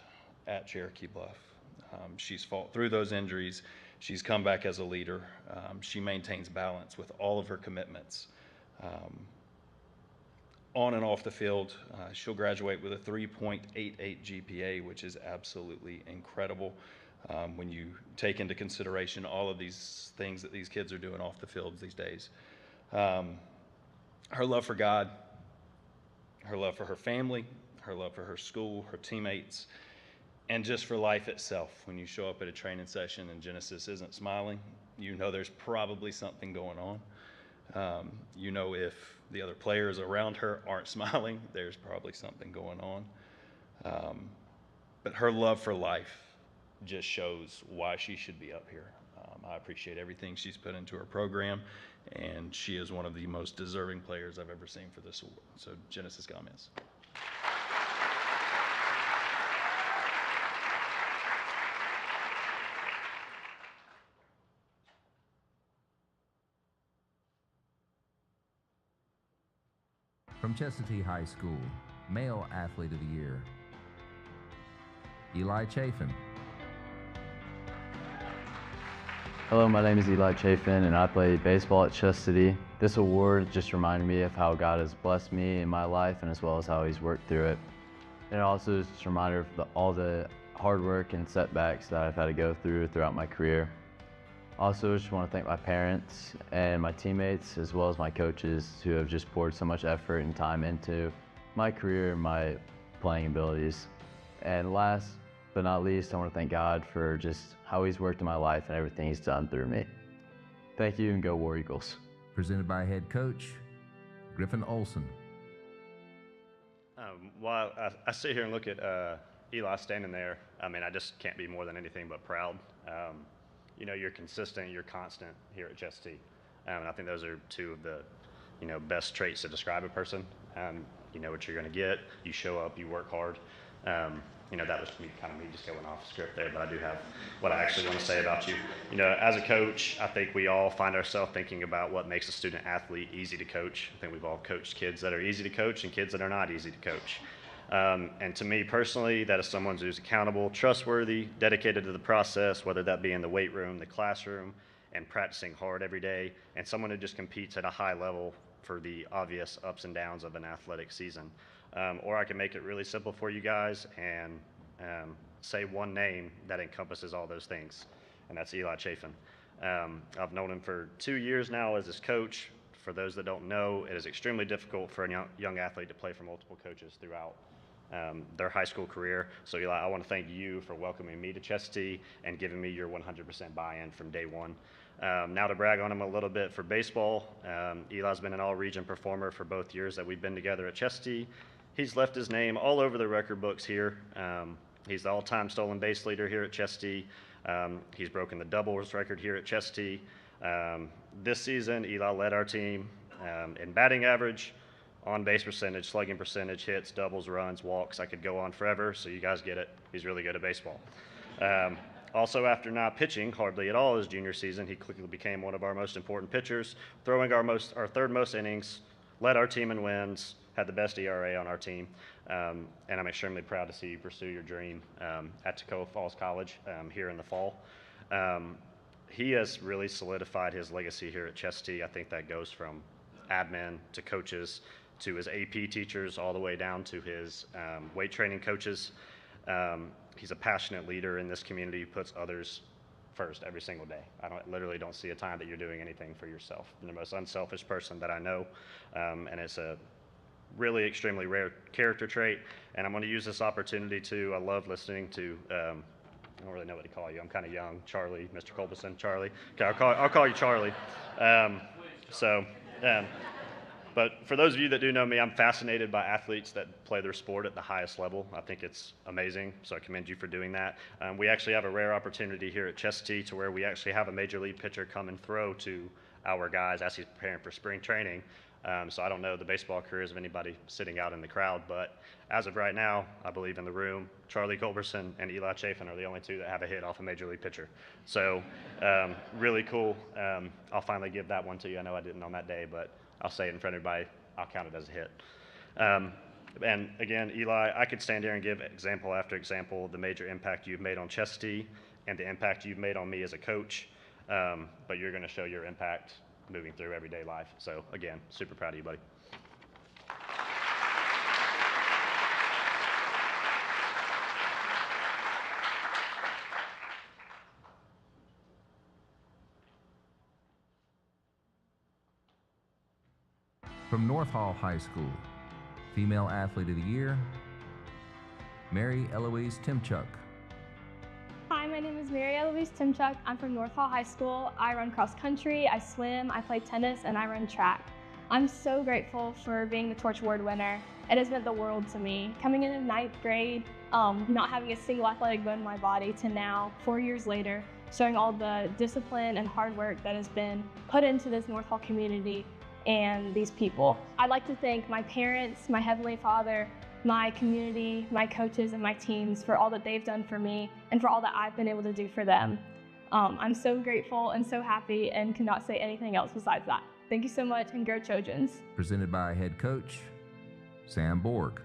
at Cherokee Bluff. She's fought through those injuries. She's come back as a leader. She maintains balance with all of her commitments. On and off the field, she'll graduate with a 3.88 GPA, which is absolutely incredible when you take into consideration all of these things that these kids are doing off the field these days. Her love for God, her love for her family, her love for her school, her teammates, and just for life itself. When you show up at a training session and Genesis isn't smiling, you know there's probably something going on. You know if the other players around her aren't smiling, there's probably something going on. But her love for life just shows why she should be up here. I appreciate everything she's put into her program, and she is one of the most deserving players I've ever seen for this award. So, Genesis Gomez. From Chestatee High School, Male Athlete of the Year, Eli Chafin. Hello, my name is Eli Chafin, and I play baseball at Chestatee. This award just reminded me of how God has blessed me in my life, and as well as how He's worked through it. And it also is just a reminder of all the hard work and setbacks that I've had to go through throughout my career. Also, just want to thank my parents and my teammates, as well as my coaches, who have just poured so much effort and time into my career and my playing abilities. And last but not least, I want to thank God for just how He's worked in my life and everything He's done through me. Thank you, and go War Eagles. Presented by head coach Griffin Olson. While I sit here and look at Eli standing there, I mean, I just can't be more than anything but proud. You know, you're consistent, you're constant here at Chess T. And I think those are two of the, you know, best traits to describe a person. You know what you're going to get, you show up, you work hard. You know, that was me just going off script there, but I do have what I actually want to say about you. You know, as a coach, I think we all find ourselves thinking about what makes a student athlete easy to coach. I think we've all coached kids that are easy to coach and kids that are not easy to coach. And to me personally, that is someone who's accountable, trustworthy, dedicated to the process, whether that be in the weight room, the classroom, and practicing hard every day, and someone who just competes at a high level for the obvious ups and downs of an athletic season. Or I can make it really simple for you guys and say one name that encompasses all those things, and that's Eli Chafin. I've known him for 2 years now as his coach. For those that don't know, it is extremely difficult for a young athlete to play for multiple coaches throughout their high school career. So Eli, I want to thank you for welcoming me to Chess T and giving me your 100% buy-in from day one. Now to brag on him a little bit for baseball, Eli's been an all-region performer for both years that we've been together at Chess T. He's left his name all over the record books here. He's the all-time stolen base leader here at Chess T. He's broken the doubles record here at Chess T. This season, Eli led our team in batting average, on-base percentage, slugging percentage, hits, doubles, runs, walks. I could go on forever, so you guys get it. He's really good at baseball. Also, after not pitching hardly at all his junior season, he quickly became one of our most important pitchers, throwing our third most innings, led our team in wins, had the best ERA on our team, and I'm extremely proud to see you pursue your dream at Toccoa Falls College here in the fall. He has really solidified his legacy here at Chess T. I think that goes from admin to coaches to his AP teachers all the way down to his weight training coaches. He's a passionate leader in this community who puts others first every single day. I literally don't see a time that you're doing anything for yourself. You're the most unselfish person that I know, and it's a really extremely rare character trait. And I'm going to use this opportunity to, I love listening to, I don't really know what to call you. I'm kind of young. Charlie, Mr. Culberson, Charlie. Okay, I'll call you Charlie. But for those of you that do know me, I'm fascinated by athletes that play their sport at the highest level. I think it's amazing, so I commend you for doing that. We actually have a rare opportunity here at Chess T to where we actually have a major league pitcher come and throw to our guys as he's preparing for spring training. So I don't know the baseball careers of anybody sitting out in the crowd, but as of right now, I believe in the room, Charlie Culberson and Eli Chafin are the only two that have a hit off a major league pitcher. So really cool. I'll finally give that one to you. I know I didn't on that day, but I'll say it in front of everybody. I'll count it as a hit. And again, Eli, I could stand here and give example after example of the major impact you've made on Chess T and the impact you've made on me as a coach, but you're going to show your impact moving through everyday life. So again, super proud of you, buddy. From North Hall High School, Female Athlete of the Year, Mary Eloise Timchuk. Hi, my name is Mary Eloise Timchuk. I'm from North Hall High School. I run cross country, I swim, I play tennis, and I run track. I'm so grateful for being the Torch Award winner. It has meant the world to me. Coming in 9th grade, not having a single athletic bone in my body, to now, 4 years later, showing all the discipline and hard work that has been put into this North Hall community and these people. I'd like to thank my parents, my Heavenly Father, my community, my coaches, and my teams for all that they've done for me and for all that I've been able to do for them. I'm so grateful and so happy and cannot say anything else besides that. Thank you so much, and go Trojans. Presented by head coach Sam Borg.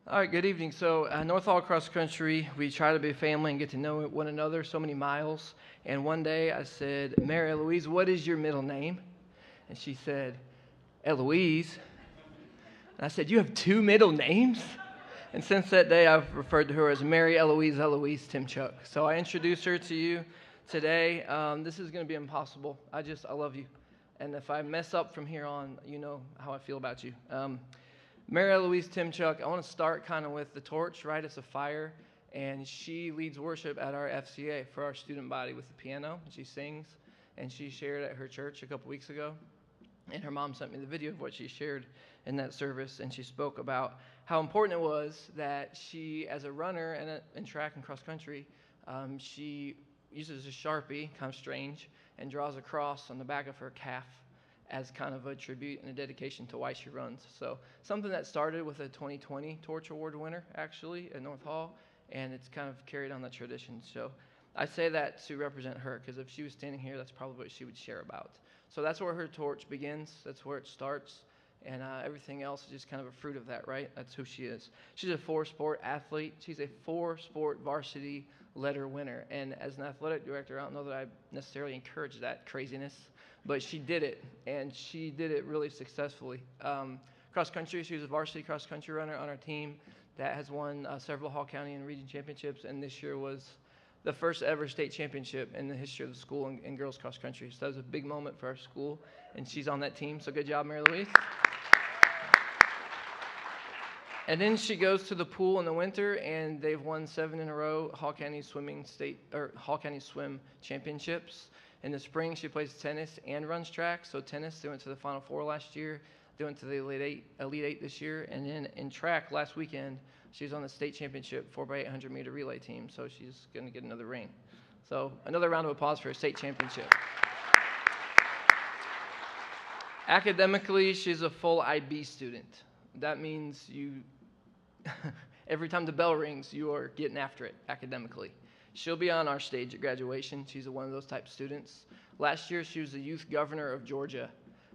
All right, good evening. So North Hall Cross Country, we try to be a family and get to know one another so many miles. And one day I said, Mary Eloise, what is your middle name? And she said, Eloise. And I said, you have 2 middle names? And since that day, I've referred to her as Mary Eloise Timchuk. So I introduce her to you today. This is going to be impossible. I love you. And if I mess up from here on, you know how I feel about you. Mary Eloise Timchuk, I want to start kind of with the torch, right? It's a fire. And she leads worship at our FCA for our student body with the piano. She sings, and she shared at her church a couple weeks ago. And her mom sent me the video of what she shared in that service, and she spoke about how important it was that she, as a runner in track and cross country, she uses a Sharpie, kind of strange, and draws a cross on the back of her calf as kind of a tribute and a dedication to why she runs. So something that started with a 2020 Torch Award winner, actually, at North Hall, and it's kind of carried on that tradition. So I say that to represent her, because if she was standing here, that's probably what she would share about. So that's where her torch begins. That's where it starts. And everything else is just kind of a fruit of that, right? That's who she is. She's a 4-sport athlete. She's a 4-sport varsity letter winner. And as an athletic director, I don't know that I necessarily encourage that craziness, but she did it, and she did it really successfully. Cross country, she was a varsity cross country runner on our team that has won several Hall County and region championships, and this year was the first ever state championship in the history of the school in girls cross country. So that was a big moment for our school, and she's on that team. So good job, Mary Louise. And then she goes to the pool in the winter, and they've won 7 in a row Hall County Swim championships. In the spring, she plays tennis and runs track. So tennis, they went to the Final Four last year. They went to the Elite Eight this year. And then in track last weekend, she was on the state championship 4x800 meter relay team. So she's going to get another ring. So another round of applause for her state championship. Academically, she's a full IB student. That means every time the bell rings, you are getting after it academically. She'll be on our stage at graduation. She's one of those type of students. Last year, she was the youth governor of Georgia,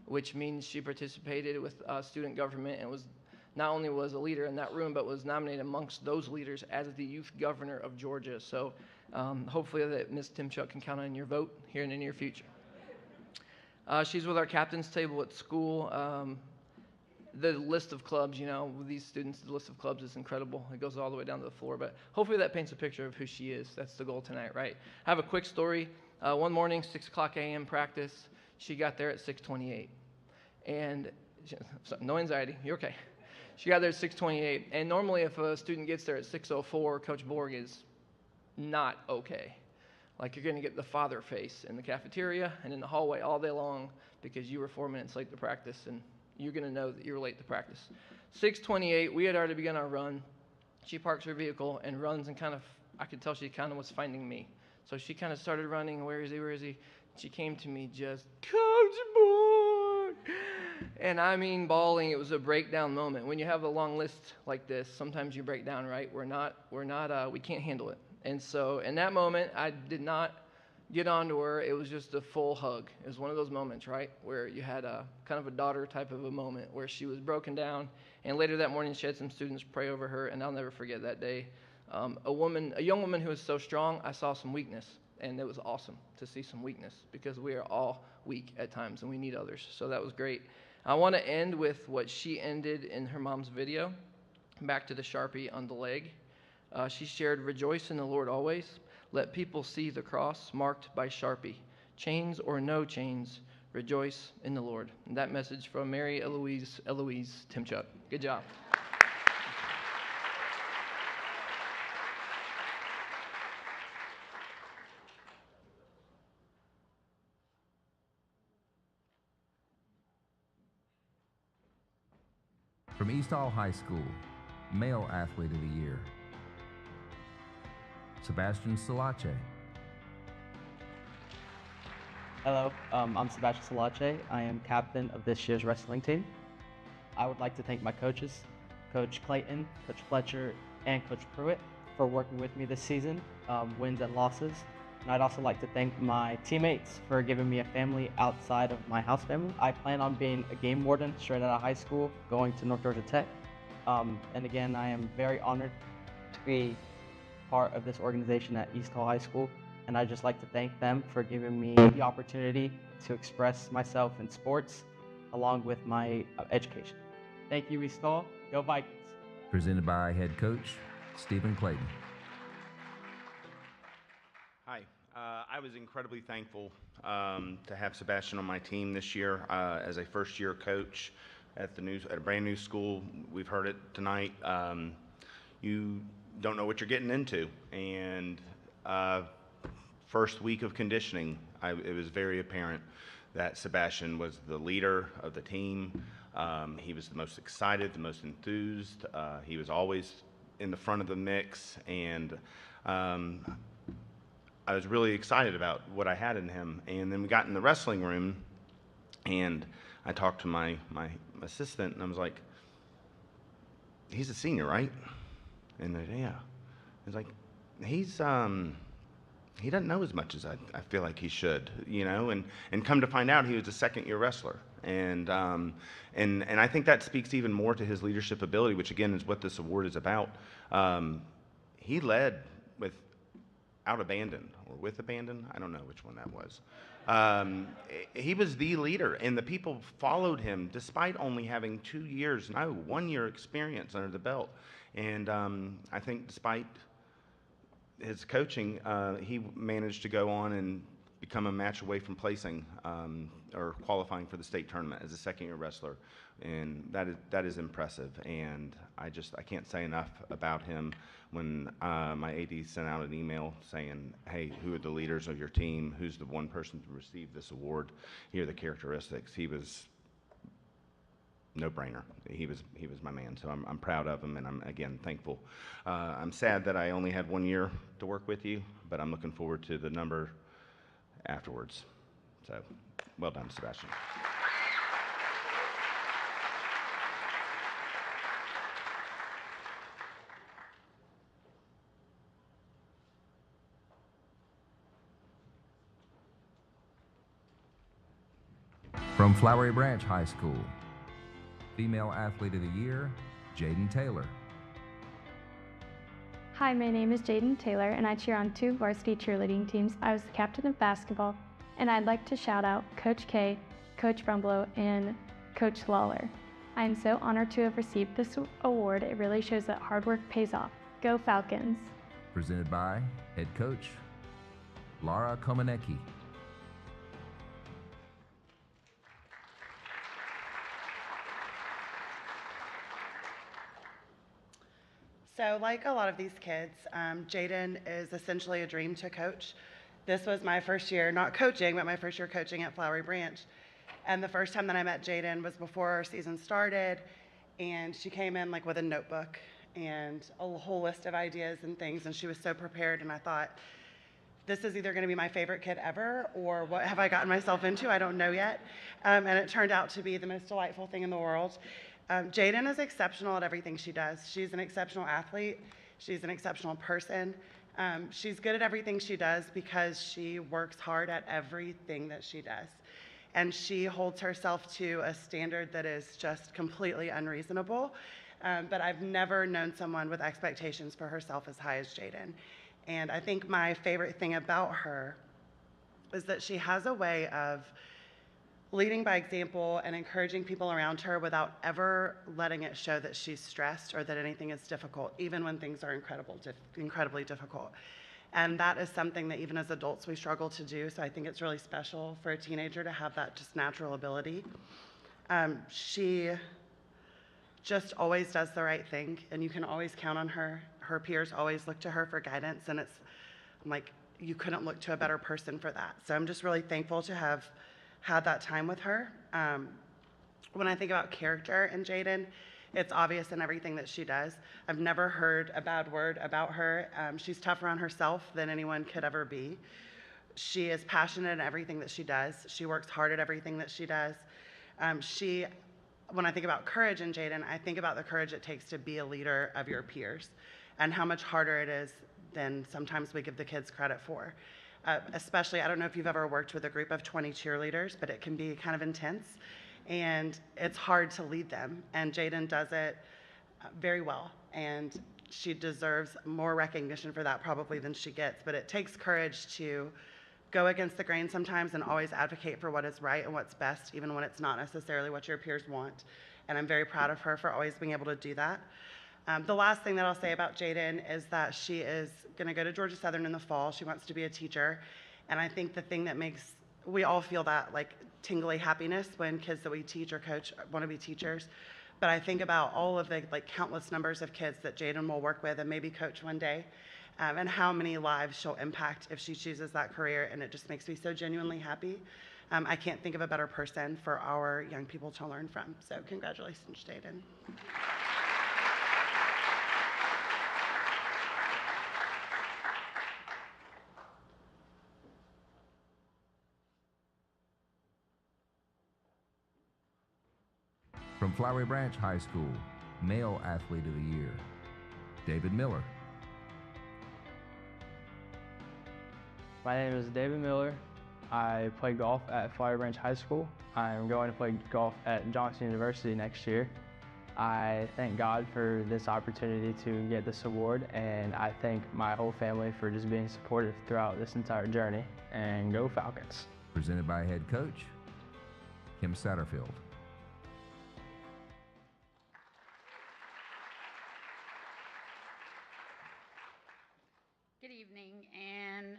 which means she participated with student government and was not only was a leader in that room, but was nominated amongst those leaders as the youth governor of Georgia. So hopefully that Ms. Timchuk can count on your vote here in the near future. She's with our captain's table at school. The list of clubs, with these students, the list of clubs is incredible. It goes all the way down to the floor, but hopefully that paints a picture of who she is. That's the goal tonight, right? I have a quick story. One morning, 6 o'clock a.m. practice, she got there at 6:28. And no anxiety, you're okay. She got there at 6:28, and normally if a student gets there at 6:04, Coach Borg is not okay. Like you're gonna get the father face in the cafeteria and in the hallway all day long because you were 4 minutes late to practice, and you're going to know that you were late to practice. 6:28, we had already begun our run. She parks her vehicle and runs, and I could tell she kind of was finding me. So she kind of started running, where is he? She came to me just, Coach Borg! And I mean bawling. It was a breakdown moment. When you have a long list like this, sometimes you break down, right? We can't handle it. And so in that moment, I did not get onto her. It was just a full hug. It was one of those moments, right, where you had a kind of a daughter type of a moment where she was broken down, and later that morning she had some students pray over her, and I'll never forget that day. A young woman who was so strong, I saw some weakness, and it was awesome to see some weakness because we are all weak at times and we need others. So that was great. I want to end with what she ended in her mom's video, back to the Sharpie on the leg. She shared, "Rejoice in the Lord always. Let people see the cross marked by Sharpie. Chains or no chains, rejoice in the Lord." And that message from Mary Eloise Timchuk. Good job. From East Hall High School, Male Athlete of the Year, Sebastian Salache. Hello, I'm Sebastian Salache. I am captain of this year's wrestling team. I would like to thank my coaches, Coach Clayton, Coach Fletcher, and Coach Pruitt for working with me this season, wins and losses. And I'd also like to thank my teammates for giving me a family outside of my house family. I plan on being a game warden straight out of high school, going to North Georgia Tech. And again, I am very honored to be part of this organization at East Hall High School, and I'd just like to thank them for giving me the opportunity to express myself in sports along with my education. Thank you, East Hall. Go Vikings. Presented by head coach Stephen Clayton. Hi, I was incredibly thankful to have Sebastian on my team this year as a first-year coach at a brand new school. We've heard it tonight. You don't know what you're getting into, and first week of conditioning, it was very apparent that Sebastian was the leader of the team. He was the most excited, the most enthused. He was always in the front of the mix, and I was really excited about what I had in him. And then we got in the wrestling room, and I talked to my assistant, and I was like, he's a senior, right? And they're, yeah. He's like, he doesn't know as much as I feel like he should, you know? And come to find out, he was a second-year wrestler. And I think that speaks even more to his leadership ability, which again is what this award is about. He led without abandon, or with abandon, I don't know which one that was. He was the leader, and the people followed him despite only having 1 year experience under the belt. And I think despite his coaching, he managed to go on and become a match away from placing or qualifying for the state tournament as a second-year wrestler, and that is impressive. And I can't say enough about him. When my AD sent out an email saying, "Hey, who are the leaders of your team? Who's the one person to receive this award? Here are the characteristics." He was no-brainer. He was my man. So I'm proud of him, and I'm again thankful. I'm sad that I only had 1 year to work with you, but I'm looking forward to the number afterwards. So, well done, Sebastian. From Flowery Branch High School, Female Athlete of the Year, Jaden Taylor. Hi, my name is Jaden Taylor, and I cheer on 2 varsity cheerleading teams. I was the captain of basketball, and I'd like to shout out Coach K, Coach Brumblo, and Coach Lawler. I am so honored to have received this award. It really shows that hard work pays off. Go Falcons! Presented by head coach Laura Komanecki. So like a lot of these kids, Jaden is essentially a dream to coach. This was my first year, not coaching, but my first year coaching at Flowery Branch. And the first time that I met Jaden was before our season started, and she came in like with a notebook and a whole list of ideas and things, and she was so prepared, and I thought, this is either gonna be my favorite kid ever, or what have I gotten myself into? I don't know yet. And it turned out to be the most delightful thing in the world. Jaden is exceptional at everything she does. She's an exceptional athlete. She's an exceptional person. She's good at everything she does because she works hard at everything that she does. And she holds herself to a standard that is just completely unreasonable. But I've never known someone with expectations for herself as high as Jaden. And I think my favorite thing about her is that she has a way of leading by example and encouraging people around her without ever letting it show that she's stressed or that anything is difficult, even when things are incredibly difficult. And that is something that even as adults we struggle to do, so I think it's really special for a teenager to have that just natural ability. She just always does the right thing, and you can always count on her. Her peers always look to her for guidance, and it's like you couldn't look to a better person for that. So I'm just really thankful to have had that time with her. When I think about character in Jaden, it's obvious in everything that she does. I've never heard a bad word about her. She's tougher on herself than anyone could ever be. She is passionate in everything that she does. She works hard at everything that she does. When I think about courage in Jaden, I think about the courage it takes to be a leader of your peers and how much harder it is than sometimes we give the kids credit for. Especially, I don't know if you've ever worked with a group of 20 cheerleaders, but it can be kind of intense, and it's hard to lead them. And Jaden does it very well, and she deserves more recognition for that probably than she gets. But it takes courage to go against the grain sometimes and always advocate for what is right and what's best, even when it's not necessarily what your peers want. And I'm very proud of her for always being able to do that. The last thing that I'll say about Jaden is that she is going to go to Georgia Southern in the fall. She wants to be a teacher, And I think the thing that makes, we all feel that like tingly happiness when kids that we teach or coach want to be teachers. But I think about all of the like countless numbers of kids that Jaden will work with and maybe coach one day, and how many lives she'll impact if she chooses that career. And it just makes me so genuinely happy. I can't think of a better person for our young people to learn from. So congratulations, Jaden. From Flowery Branch High School, Male Athlete of the Year, David Miller. My name is David Miller. I play golf at Flowery Branch High School. I'm going to play golf at Johnson University next year. I thank God for this opportunity to get this award, and I thank my whole family for just being supportive throughout this entire journey. And go Falcons. Presented by head coach Kim Satterfield. Good evening, and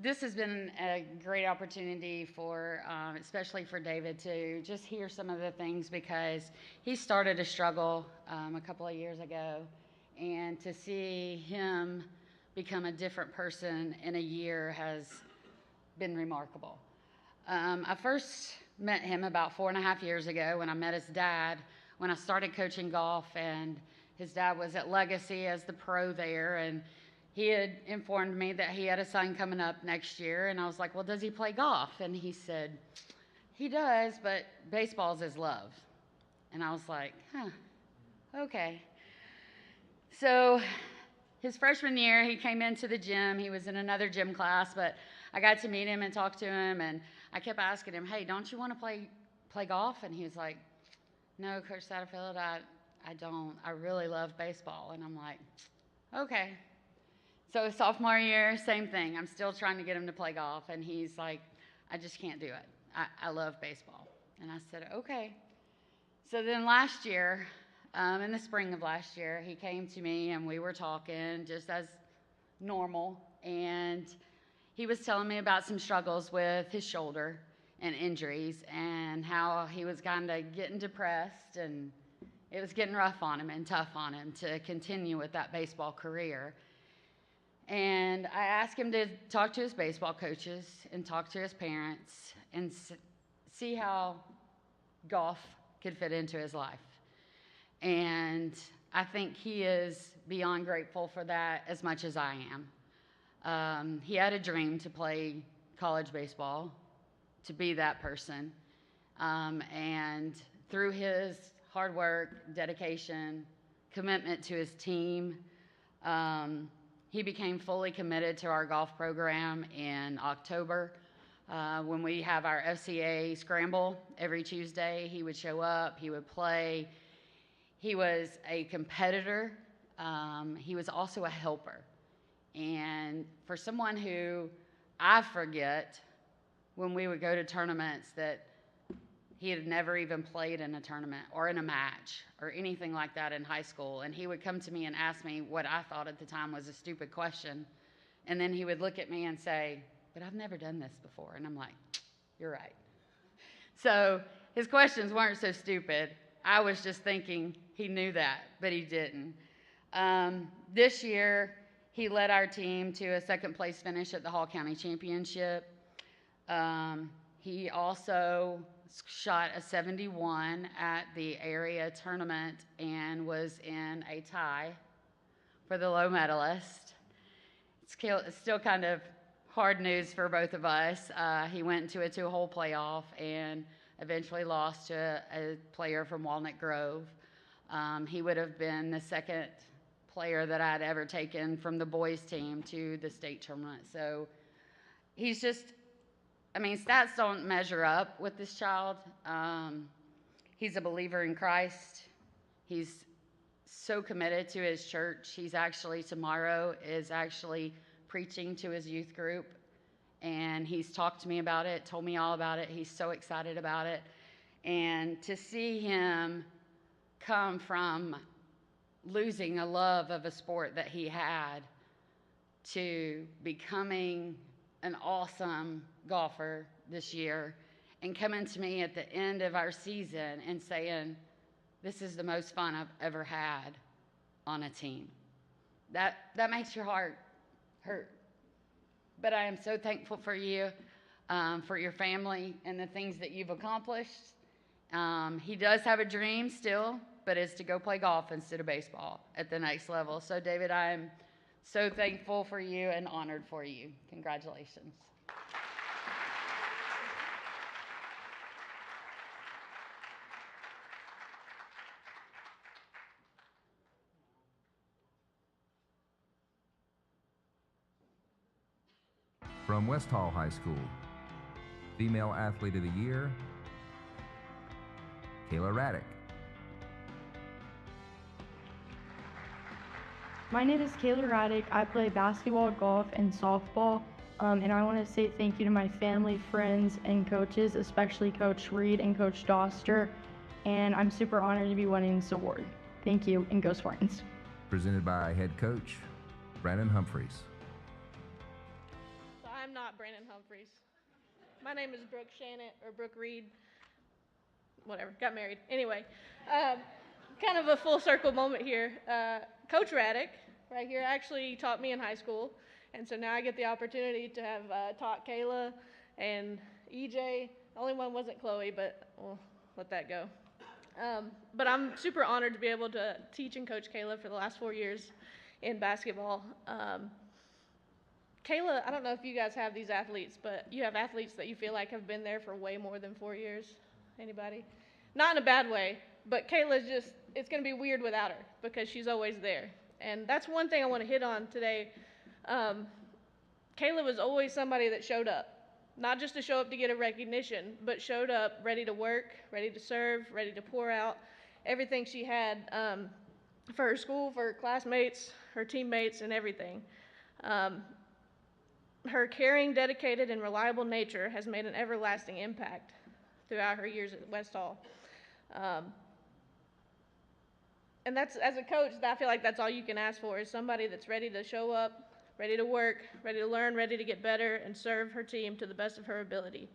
this has been a great opportunity for, especially for David, to just hear some of the things, because he started a struggle a couple of years ago, and to see him become a different person in a year has been remarkable. I first met him about 4.5 years ago when I met his dad when I started coaching golf, and his dad was at Legacy as the pro there, and he had informed me that he had a son coming up next year, and I was like, well, does he play golf? And he said, he does, but baseball's his love. And I was like, huh, okay. So his freshman year, he came into the gym. He was in another gym class, but I got to meet him and talk to him, and I kept asking him, hey, don't you want to play golf? And he was like, no, Coach Satterfield, I don't. I really love baseball. And I'm like, okay. So sophomore year, same thing. I'm still trying to get him to play golf, and he's like, I just can't do it. I love baseball. And I said, okay. So then last year, in the spring of last year, he came to me, and we were talking just as normal, and he was telling me about some struggles with his shoulder and injuries, and how he was kind of getting depressed, and it was getting rough on him and tough on him to continue with that baseball career. And I asked him to talk to his baseball coaches and talk to his parents and see how golf could fit into his life. And I think he is beyond grateful for that as much as I am. He had a dream to play college baseball, to be that person. And through his hard work, dedication, commitment to his team, he became fully committed to our golf program in October. When we have our FCA scramble every Tuesday, he would show up, he would play. He was a competitor. He was also a helper. And for someone who, I forget when we would go to tournaments that he had never even played in a tournament or in a match or anything like that in high school. And he would come to me and ask me what I thought at the time was a stupid question. And then he would look at me and say, but I've never done this before. And I'm like, you're right. So his questions weren't so stupid. I was just thinking he knew that, but he didn't. This year, he led our team to a second place finish at the Hall County Championship. He also shot a 71 at the area tournament and was in a tie for the low medalist. It's still kind of hard news for both of us. He went into a 2-hole playoff and eventually lost to a player from Walnut Grove. He would have been the second player that I'd ever taken from the boys team to the state tournament. So he's just, I mean, stats don't measure up with this child. He's a believer in Christ. He's so committed to his church. He's actually, tomorrow is actually preaching to his youth group. And he's talked to me about it, told me all about it. He's so excited about it. And to see him come from losing a love of a sport that he had to becoming an awesome golfer this year and coming to me at the end of our season and saying, this is the most fun I've ever had on a team. That makes your heart hurt. But I am so thankful for you, for your family and the things that you've accomplished. He does have a dream still, but it's to go play golf instead of baseball at the next level. So David, I am so thankful for you and honored for you. Congratulations. From West Hall High School, Female Athlete of the Year, Kayla Raddick. My name is Kayla Raddick. I play basketball, golf, and softball. And I want to say thank you to my family, friends, and coaches, especially Coach Reed and Coach Doster. And I'm super honored to be winning this award. Thank you, and go Spartans. Presented by head coach Brandon Humphreys. So I'm not Brandon Humphreys. My name is Brooke Shannon, or Brooke Reed. Whatever, got married. Anyway, kind of a full circle moment here. Coach Raddick, right here, actually taught me in high school. And so now I get the opportunity to have taught Kayla and EJ. The only one wasn't Chloe, but we'll let that go. But I'm super honored to be able to teach and coach Kayla for the last 4 years in basketball. Kayla, I don't know if you guys have these athletes, but you have athletes that you feel like have been there for way more than 4 years. Anybody? Not in a bad way, but Kayla's just, it's going to be weird without her because she's always there. And that's one thing I want to hit on today. Kayla was always somebody that showed up, not just to show up to get a recognition, but showed up ready to work, ready to serve, ready to pour out everything she had for her school, for her classmates, her teammates, and everything. Her caring, dedicated, and reliable nature has made an everlasting impact throughout her years at West Hall. And that's, as a coach, I feel like that's all you can ask for is somebody that's ready to show up, ready to work, ready to learn, ready to get better, and serve her team to the best of her ability.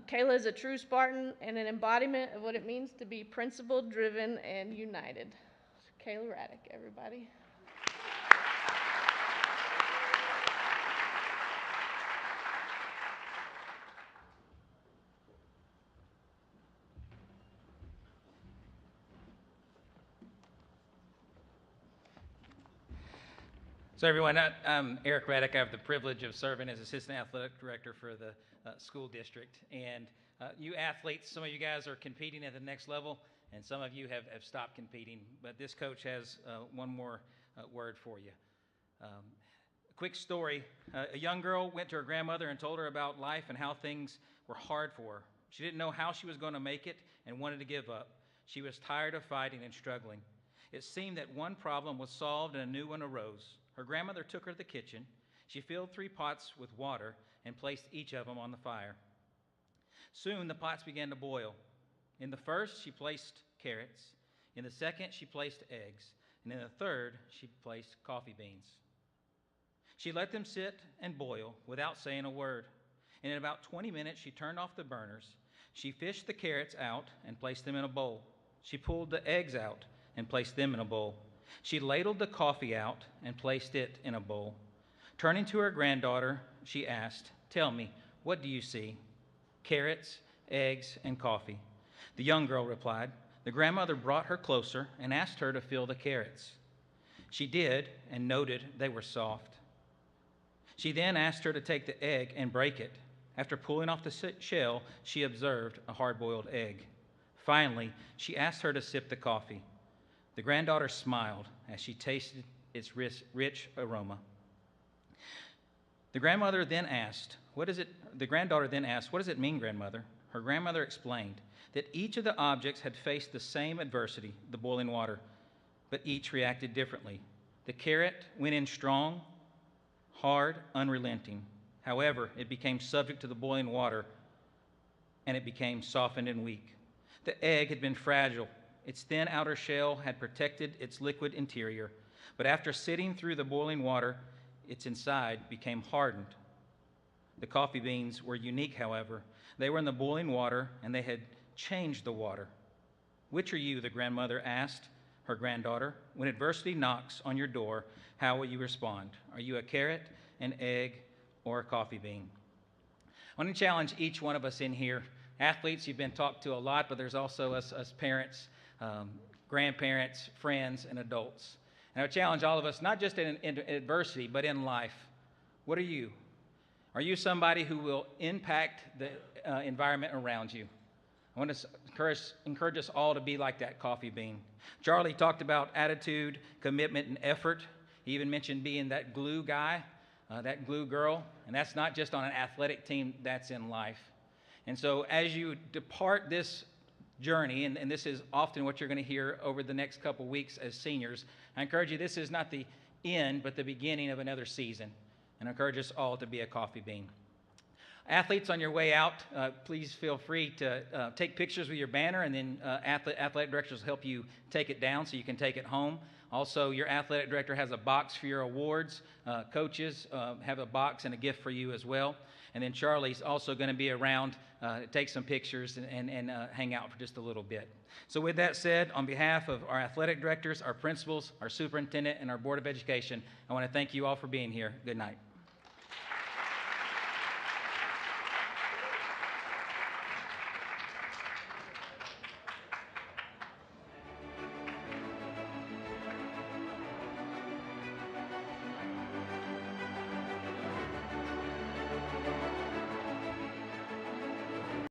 Kayla is a true Spartan and an embodiment of what it means to be principled, driven, and united. So Kayla Raddick, everybody. So everyone, I'm Eric Raddick. I have the privilege of serving as Assistant Athletic Director for the school district. And you athletes, some of you guys are competing at the next level, and some of you have stopped competing. But this coach has one more word for you. A quick story. A young girl went to her grandmother and told her about life and how things were hard for her. She didn't know how she was going to make it and wanted to give up. She was tired of fighting and struggling. It seemed that one problem was solved and a new one arose. Her grandmother took her to the kitchen. She filled 3 pots with water and placed each of them on the fire. Soon the pots began to boil. In the first, she placed carrots. In the second, she placed eggs. And in the third, she placed coffee beans. She let them sit and boil without saying a word. And in about 20 minutes, she turned off the burners. She fished the carrots out and placed them in a bowl. She pulled the eggs out and placed them in a bowl. She ladled the coffee out and placed it in a bowl. Turning to her granddaughter, she asked, "Tell me, what do you see?" "Carrots, eggs, and coffee." The young girl replied. The grandmother brought her closer and asked her to feel the carrots. She did and noted they were soft. She then asked her to take the egg and break it. After pulling off the shell, she observed a hard-boiled egg. Finally, she asked her to sip the coffee. The granddaughter smiled as she tasted its rich aroma. The granddaughter then asked, "What does it mean, grandmother?" Her grandmother explained that each of the objects had faced the same adversity, the boiling water, but each reacted differently. The carrot went in strong, hard, unrelenting. However, it became subject to the boiling water, and it became softened and weak. The egg had been fragile. Its thin outer shell had protected its liquid interior, but after sitting through the boiling water, its inside became hardened. The coffee beans were unique, however. They were in the boiling water, and they had changed the water. Which are you, the grandmother asked her granddaughter. When adversity knocks on your door, how will you respond? Are you a carrot, an egg, or a coffee bean? I want to challenge each one of us in here. Athletes, you've been talked to a lot, but there's also us parents, grandparents, friends, and adults. And I would challenge all of us, not just in adversity, but in life. What are you? Are you somebody who will impact the environment around you? I want to encourage us all to be like that coffee bean. Charlie talked about attitude, commitment, and effort. He even mentioned being that glue guy, that glue girl. And that's not just on an athletic team, that's in life. And so as you depart this journey, and this is often what you're going to hear over the next couple weeks as seniors, I encourage you, this is not the end, but the beginning of another season. And I encourage us all to be a coffee bean. Athletes, on your way out, please feel free to take pictures with your banner, and then athletic directors will help you take it down so you can take it home. Also, your athletic director has a box for your awards. Coaches have a box and a gift for you as well. And then Charlie's also going to be around to take some pictures and hang out for just a little bit. So with that said, on behalf of our athletic directors, our principals, our superintendent, and our Board of Education, I want to thank you all for being here. Good night.